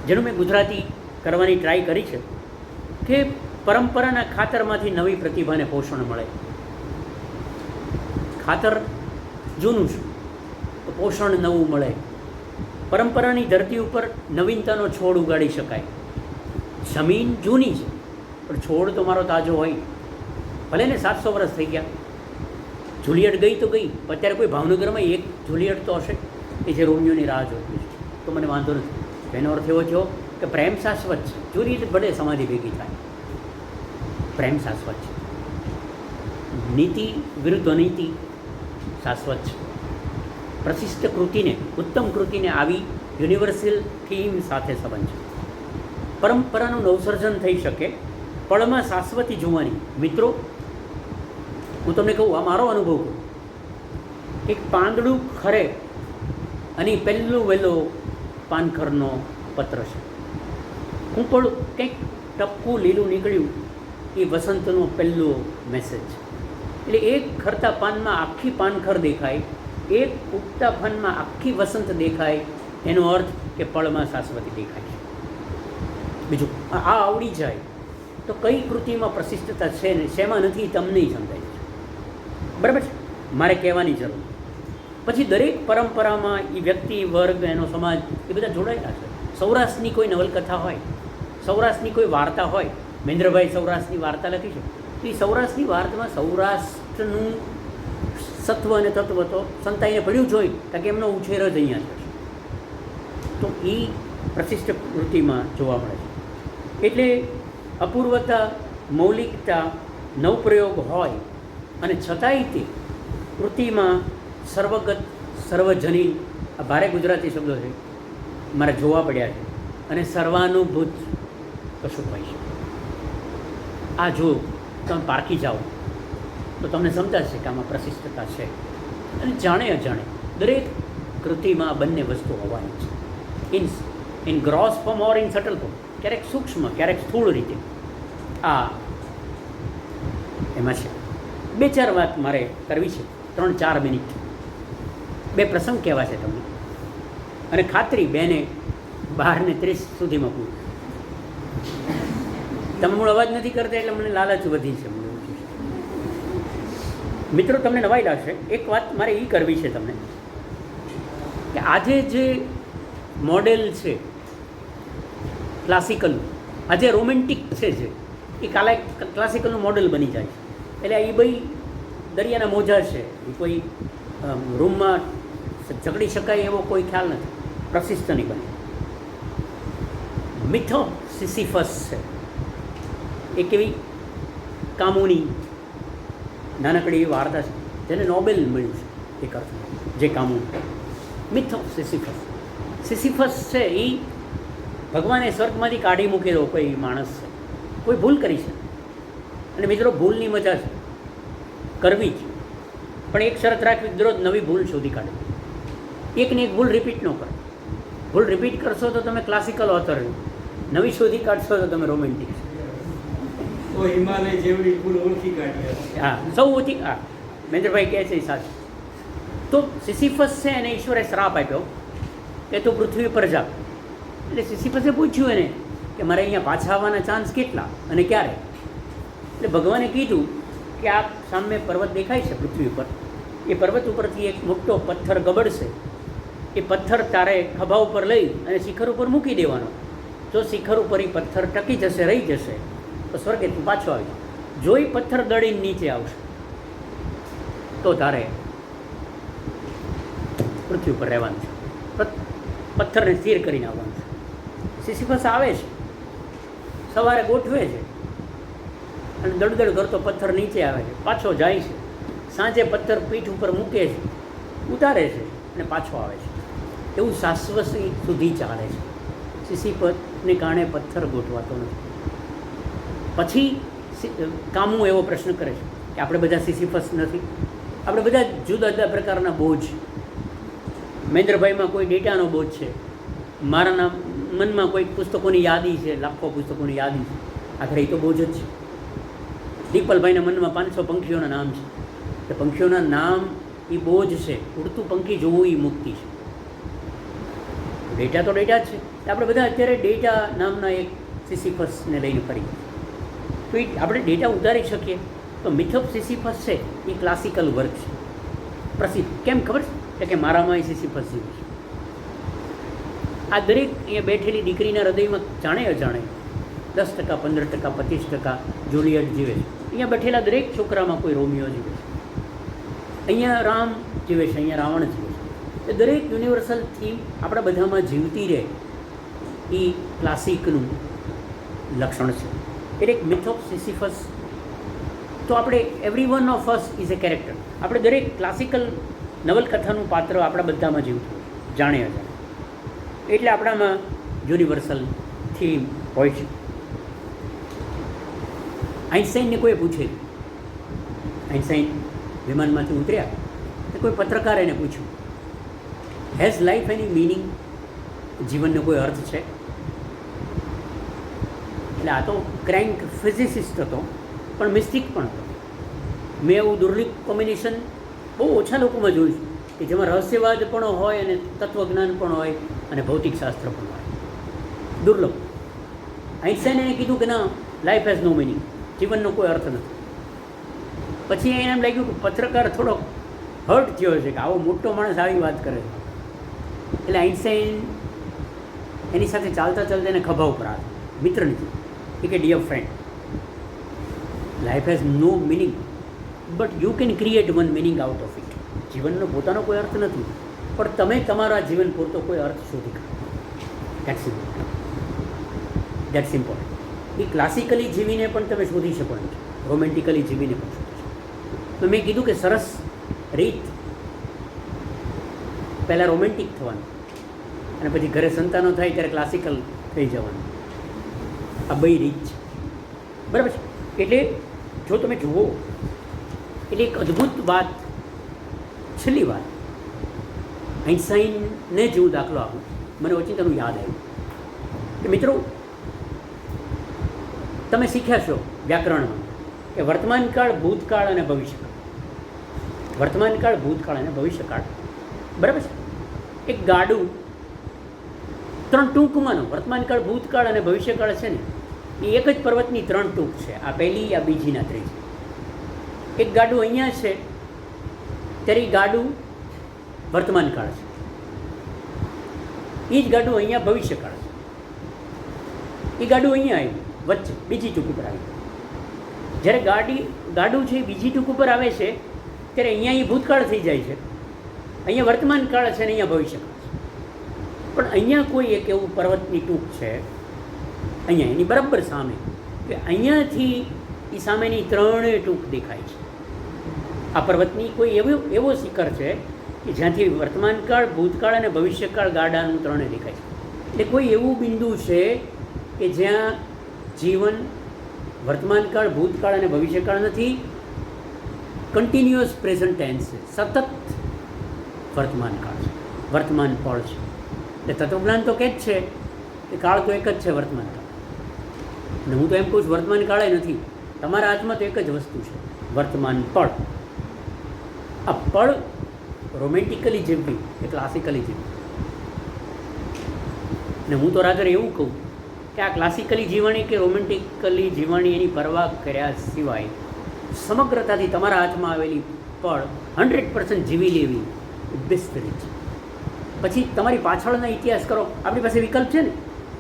જેનું મેં ગુજરાતી કરવાની ટ્રાય કરી છે, કે પરંપરાના ખાતરમાંથી નવી પ્રતિભાને પોષણ મળે. ખાતર જૂનું છે તો પોષણ નવું મળે. પરંપરાની ધરતી ઉપર નવીનતાનો છોડ ઉગાડી શકાય. જમીન જૂની છે પણ છોડ તો મારો તાજો હોય. ભલે ને 700 વર્ષ થઈ ગયા. જુલિયટ ગઈ તો ગઈ, અત્યારે કોઈ ભાવનગરમાં એક જુલિયટ તો હશે કે જે રોમિયોની રાહ જોતી છે, તો મને વાંધો નથી. એનો અર્થ એવો થયો કે પ્રેમ શાશ્વત છે. જુલિયટ ભલે સમાધિ ભેગી થાય, પ્રેમ શાશ્વત છે. નીતિ વિરુદ્ધ અનીતિ શાશ્વત છે. પ્રશિષ્ટ કૃતિને, ઉત્તમ કૃતિને આવી યુનિવર્સલ થીમ સાથે સંબંધ છે. પરંપરાનું નવસર્જન થઈ શકે, પળમાં શાશ્વતી જોવાની. મિત્રો, હું તમને કહું, આ મારો અનુભવ કહું. એક પાંદડું ખરે અને પહેલું વહેલો પાનખરનો પત્ર છે. હું પણ કંઈક ટપકું લીલું નીકળ્યું, એ વસંતનો પહેલો મેસેજ છે. એટલે એક ખરતા પાનમાં આખી પાનખર દેખાય, એક ઉગતા પાનમાં આખી વસંત દેખાય, એનો અર્થ કે પળમાં શાશ્વતી દેખાય છે. બીજું આ આવડી જાય તો કઈ કૃતિમાં પ્રશિષ્ટતા છે ને શેમાં નથી, તમને સમજાય છે. બરાબર છે? મારે કહેવાની જરૂર. પછી દરેક પરંપરામાં એ વ્યક્તિ, વર્ગ, એનો સમાજ એ બધા જોડાયેલા છે. સૌરાષ્ટ્રની કોઈ નવલકથા હોય, સૌરાષ્ટ્રની કોઈ વાર્તા હોય, મહેન્દ્રભાઈ સૌરાષ્ટ્રની વાર્તા લખી છે, તો એ સૌરાષ્ટ્રની વાર્તામાં સૌરાષ્ટ્રનું સત્વ અને તત્વ તો સંતાઈને પડ્યું જ હોય, કારણ કે એમનો ઉછેર જ અહીંયા છે. તો એ પ્રશિષ્ટ કૃતિમાં જોવા મળે છે. એટલે અપૂર્વતા, મૌલિકતા, નવપ્રયોગ હોય અને છતાંય તે કૃતિમાં સર્વગત, સર્વજનીન, આ ભારે ગુજરાતી શબ્દો છે, મારે જોવા પડ્યા છે, અને સર્વાનુભૂત કશું હોય છે. આ જો તમે પારખી જાઓ તો તમને સમજાશે કે આમાં પ્રશિષ્ટતા છે. અને જાણે અજાણે દરેક કૃતિમાં બંને વસ્તુ હોવાની છે. In gross form or in subtle form, ક્યારેક સૂક્ષ્મ, ક્યારેક સ્થૂળ રીતે આ એમાં છે. 2-4 વાત મારે કરવી છે, 3-4 મિનિટ. 2 પ્રસંગ કહેવા છે તમને, અને ખાતરી 2 ને 12:30 સુધીમાં પૂરું. તમે મૂળ અવાજ નથી કરતા એટલે મને લાલચ વધી છે. મિત્રો, તમને નવાઈ લાગશે. એક વાત મારે એ કરવી છે તમને, કે આજે જે મોડેલ છે ક્લાસિકલ, આજે રોમેન્ટિક છે જે, એ કાલે ક્લાસિકલનું મોડેલ બની જાય છે. એટલે એ ભાઈ દરિયાના મોજા છે, એ કોઈ રૂમમાં ઝઘડી શકાય એવો કોઈ ખ્યાલ નથી, પ્રશિષ્ટ નહીં બને. મિથો સિસિફસ છે, એક એવી કામોની નાનકડી એવી વાર્તા છે જેને નોબેલ મળ્યું છે. એક અર્થમાં જે કામો. Myth of સિસિફસ. સિસિફસ છે એ ભગવાને સ્વર્ગમાંથી કાઢી મૂકેલો કોઈ માણસ છે, કોઈ ભૂલ કરી છે. અને મિત્રો, ભૂલની મજા છે, કરવી જ, પણ એક શરત રાખવી, દરરોજ નવી ભૂલ શોધી કાઢે. એકને એક ભૂલ રિપીટ ન કરો. ભૂલ રિપીટ કરશો તો તમે ક્લાસિકલ ઓથર, નવી શોધી કાઢશો તો તમે રોમેન્ટિક. તો હિમાલય જેવડી ભૂલ ઓળખી કાઢી હશે. હા, સૌથી હા, મહેન્દ્રભાઈ કહે છે એ સાચું. તો સિસિફસ છે એને ઈશ્વરે શ્રાપ આપ્યો કે તું પૃથ્વી પર જા. એટલે સિસિફસે પૂછ્યું એને કે મારે અહીંયા પાછા આવવાના ચાન્સ કેટલા અને ક્યારે? એટલે ભગવાને કીધું કે આ સામે પર્વત દેખાય છે પૃથ્વી ઉપર, એ પર્વત ઉપરથી એક મોટો પથ્થર ગબડશે. એ પથ્થર તારે ખભા ઉપર લઈ અને શિખર ઉપર મૂકી દેવાનો. જો શિખર ઉપર એ પથ્થર ટકી જશે, રહી જશે, તો સ્વર્ગે તું પાછો આવી. જો એ પથ્થર દળીને નીચે આવશે તો તારે પૃથ્વી ઉપર રહેવાનું છે, પથ્થરને સ્થિર કરીને આવવાનું છે. સિસિફસ આવે છે, સવારે ગોઠવે છે અને દળદળ કરતો પથ્થર નીચે આવે છે, પાછો જાય છે. સાંજે પથ્થર પીઠ ઉપર મૂકે છે, ઉતારે છે અને પાછો આવે છે. એવું શાશ્વતી સુધી ચાલે છે. સિસિફસને કારણે પથ્થર ગોઠવાતો નથી. પછી કામુ એવો પ્રશ્ન કરે છે કે આપણે બધા સિસિફસ નથી, આપણે બધા જુદા જુદા પ્રકારના બોજ. મહેન્દ્રભાઈમાં કોઈ ડેટાનો બોજ છે, મારા મનમાં કોઈ પુસ્તકોની યાદી છે, લાખો પુસ્તકોની યાદી છે. આખરે એ તો બોજ જ છે. દીપલભાઈના મનમાં 500 પંખીઓના નામ છે. એ પંખીઓના નામ એ બોજ છે. ઉડતું પંખી જોવું એ મુક્તિ છે. ડેટા તો ડેટા જ છે. આપણે બધા અત્યારે ડેટા નામના એક સિસિફસને લઈને ફરી. તો એ આપણે ડેટા ઉતારી શકીએ તો મિથ ઓફ સિસિફસ છે એ ક્લાસિકલ વર્ક છે, પ્રસિદ્ધ. કેમ ખબર છે કે મારામાં એ સિસિફસ જીવે છે. આ દરેક અહીંયા બેઠેલી દીકરીના હૃદયમાં જાણે અજાણે 10%, 15%, 25% જુલિયટ જીવે છે. અહીંયા બેઠેલા દરેક છોકરામાં કોઈ રોમિયો જીવે છે, અહીંયા રામ જીવે છે, અહીંયા રાવણ જીવે છે. એ દરેક યુનિવર્સલ થીમ આપણા બધામાં જીવતી રહે એ ક્લાસિકનું લક્ષણ છે. એટલે એક મિથ ઓફ સિસિફસ. તો આપણે every one of us is A character. આપણે દરેક ક્લાસિકલ નવલકથાનું પાત્ર આપણા બધામાં જીવતું જાણે અજાણે. એટલે આપણામાં યુનિવર્સલ થીમ હોય છે. આઈન્સ્ટાઈનને કોઈ પૂછે, આઈન્સ્ટાઈન વિમાનમાંથી ઉતર્યા તો કોઈ પત્રકારે એને પૂછ્યું, હેઝ લાઈફ એની મિનિંગ? જીવનનો કોઈ અર્થ છે? એટલે આ તો ક્રેન્ક ફિઝિસિસ્ટ હતો, પણ મિસ્ટિક પણ હતો. મેં એવું દુર્લભ કોમ્બિનેશન બહુ ઓછા લોકોમાં જોયું છે કે જેમાં રહસ્યવાદ પણ હોય અને તત્વજ્ઞાન પણ હોય અને ભૌતિકશાસ્ત્ર પણ હોય. દુર્લભ. આઈન્સ્ટાઈને એને કીધું કે ના, લાઈફ હેઝ નો મિનિંગ, જીવનનો કોઈ અર્થ નથી. પછી એને એમ લાગ્યું કે પત્રકાર થોડો હર્ટ થયો છે કે આવો મોટો માણસ આવી વાત કરે છે. એટલે આઈન્સ્ટાઈન એની સાથે ચાલતા ચાલતા એને ખભા ઉપર આવ્યો, મિત્ર નથી. એ કે dear friend, life has no meaning but you can create one meaning out of it. જીવનનો પોતાનો કોઈ અર્થ નથી, પણ તમે તમારા જીવન પૂરતો કોઈ અર્થ શોધી કાઢો. That's important. એ ક્લાસિકલી જીવીને પણ તમે શોધી શકો નહીં, રોમેન્ટિકલી જીવીને પણ શોધી શકો. તો મેં કીધું કે સરસ રીત, પહેલાં રોમેન્ટિક થવાનું અને પછી ઘરે સંતાનો થાય ત્યારે ક્લાસિકલ થઈ જવાનું. આ બે રીત છે, બરાબર છે. એટલે જો તમે જુઓ, એટલે એક અદ્ભુત વાત, છેલ્લી વાત, આઈન્સ્ટાઈનને જેવું દાખલો આપું, મને ઓચિંતાનું યાદ આવ્યું કે મિત્રો, તમે શીખ્યા છો વ્યાકરણમાં કે વર્તમાનકાળ, ભૂતકાળ અને ભવિષ્યકાળ. વર્તમાનકાળ, ભૂતકાળ અને ભવિષ્યકાળ, બરાબર છે. એક ગાડું, ત્રણ ટૂંકમાંનો વર્તમાનકાળ, ભૂતકાળ અને ભવિષ્યકાળ છે ને, એ એક જ પર્વતની ત્રણ ટૂંક છે. આ પહેલી, આ બીજી, ના ત્રીજી. એક ગાડું અહીંયા છે ત્યારે એ ગાડું વર્તમાનકાળ છે, એ જ ગાડું અહીંયા ભવિષ્યકાળ છે. એ ગાડું અહીંયા આવ્યું વચ્ચે બીજી ટૂંક ઉપર આવી. જ્યારે ગાડું છે એ બીજી ટૂંક ઉપર આવે છે ત્યારે અહીંયા એ ભૂતકાળ થઈ જાય છે, અહીંયા વર્તમાનકાળ છે ને અહીંયા ભવિષ્યકાળ છે. પણ અહીંયા કોઈ એક એવું પર્વતની ટૂંક છે અહીંયા એની બરાબર સામે, કે અહીંયાથી એ સામેની ત્રણેય ટૂંક દેખાય છે. આ પર્વતની કોઈ એવો શિખર છે કે જ્યાંથી વર્તમાનકાળ, ભૂતકાળ અને ભવિષ્યકાળ ગાડાનું ત્રણે દેખાય છે. એટલે કોઈ એવું બિંદુ છે કે જ્યાં જીવન વર્તમાનકાળ, ભૂતકાળ અને ભવિષ્યકાળ નથી, કન્ટિન્યુઅસ પ્રેઝન્ટ ટેન્સ છે, સતત વર્તમાનકાળ છે, વર્તમાન પળ છે. એટલે તત્વજ્ઞાન તો કહે જ છે કે કાળ તો એક જ છે, વર્તમાનકાળ. અને હું તો એમ કહું છું વર્તમાન કાળે નથી, તમારા હાથમાં તો એક જ વસ્તુ છે, વર્તમાન પળ. આ પળ રોમેન્ટિકલી જીવવી કે ક્લાસિકલી જીવવી. ને હું તો રાધર એવું કહું કે આ ક્લાસિકલી જીવણી કે રોમેન્ટિકલી જીવણી એની પરવા કર્યા સિવાય સમગ્રતાથી તમારા હાથમાં આવેલી પળ 100% જીવી લેવી એ બેસ્ટ રીત છે. પછી તમારી પાછળના ઇતિહાસ કરો. આપણી પાસે વિકલ્પ છે ને,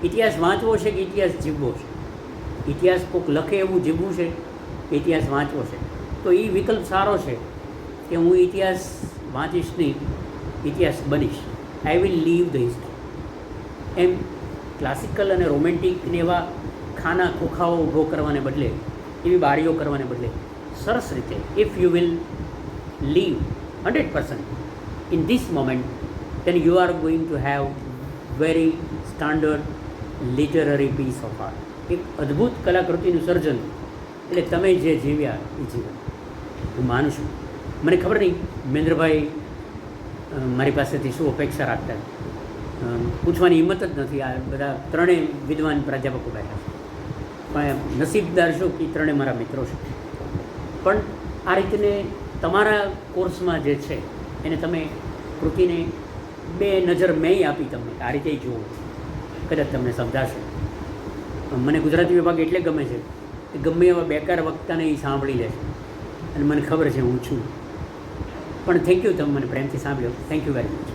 ઇતિહાસ વાંચવો છે કે ઇતિહાસ જીવવો છે. ઇતિહાસ કોઈક લખે એવું જીવવું છે કે ઇતિહાસ વાંચવો છે. તો એ વિકલ્પ સારો છે કે હું ઇતિહાસ વાંચીશ નહીં, ઇતિહાસ બનીશ. I will leave the history. એમ ક્લાસિકલ અને રોમેન્ટિક ને એવા ખાના ખોખાઓ ઊભો કરવાને બદલે, એવી બારીઓ કરવાને બદલે સરસ રીતે if you will live 100% in this moment, then you are going to have very standard literary piece of art. એક અદ્ભુત કલાકૃતિનું સર્જન એટલે તમે જે જીવ્યા એ જીવન હું માનું છું. મને ખબર નહીં મહેન્દ્રભાઈ મારી પાસેથી શું અપેક્ષા રાખતા, પૂછવાની હિંમત જ નથી. આ બધા ત્રણેય વિદ્વાન પ્રાધ્યાપકો બેઠા છે, પણ નસીબદાર શું કે ત્રણેય મારા મિત્રો છે. પણ આ રીતને તમારા કોર્સમાં જે છે એને તમે કૃતિને બે નજર મેં આપી તમને, આ રીતે જુઓ, કદાચ તમને સમજાશે. મને ગુજરાતી વિભાગ એટલે ગમે છે કે ગમે એવા બેકાર વક્તાને એ સાંભળી લે છે, અને મને ખબર છે હું છું. પણ થેન્ક યુ, તમે મને પ્રેમથી સાંભળ્યો. Thank you very much.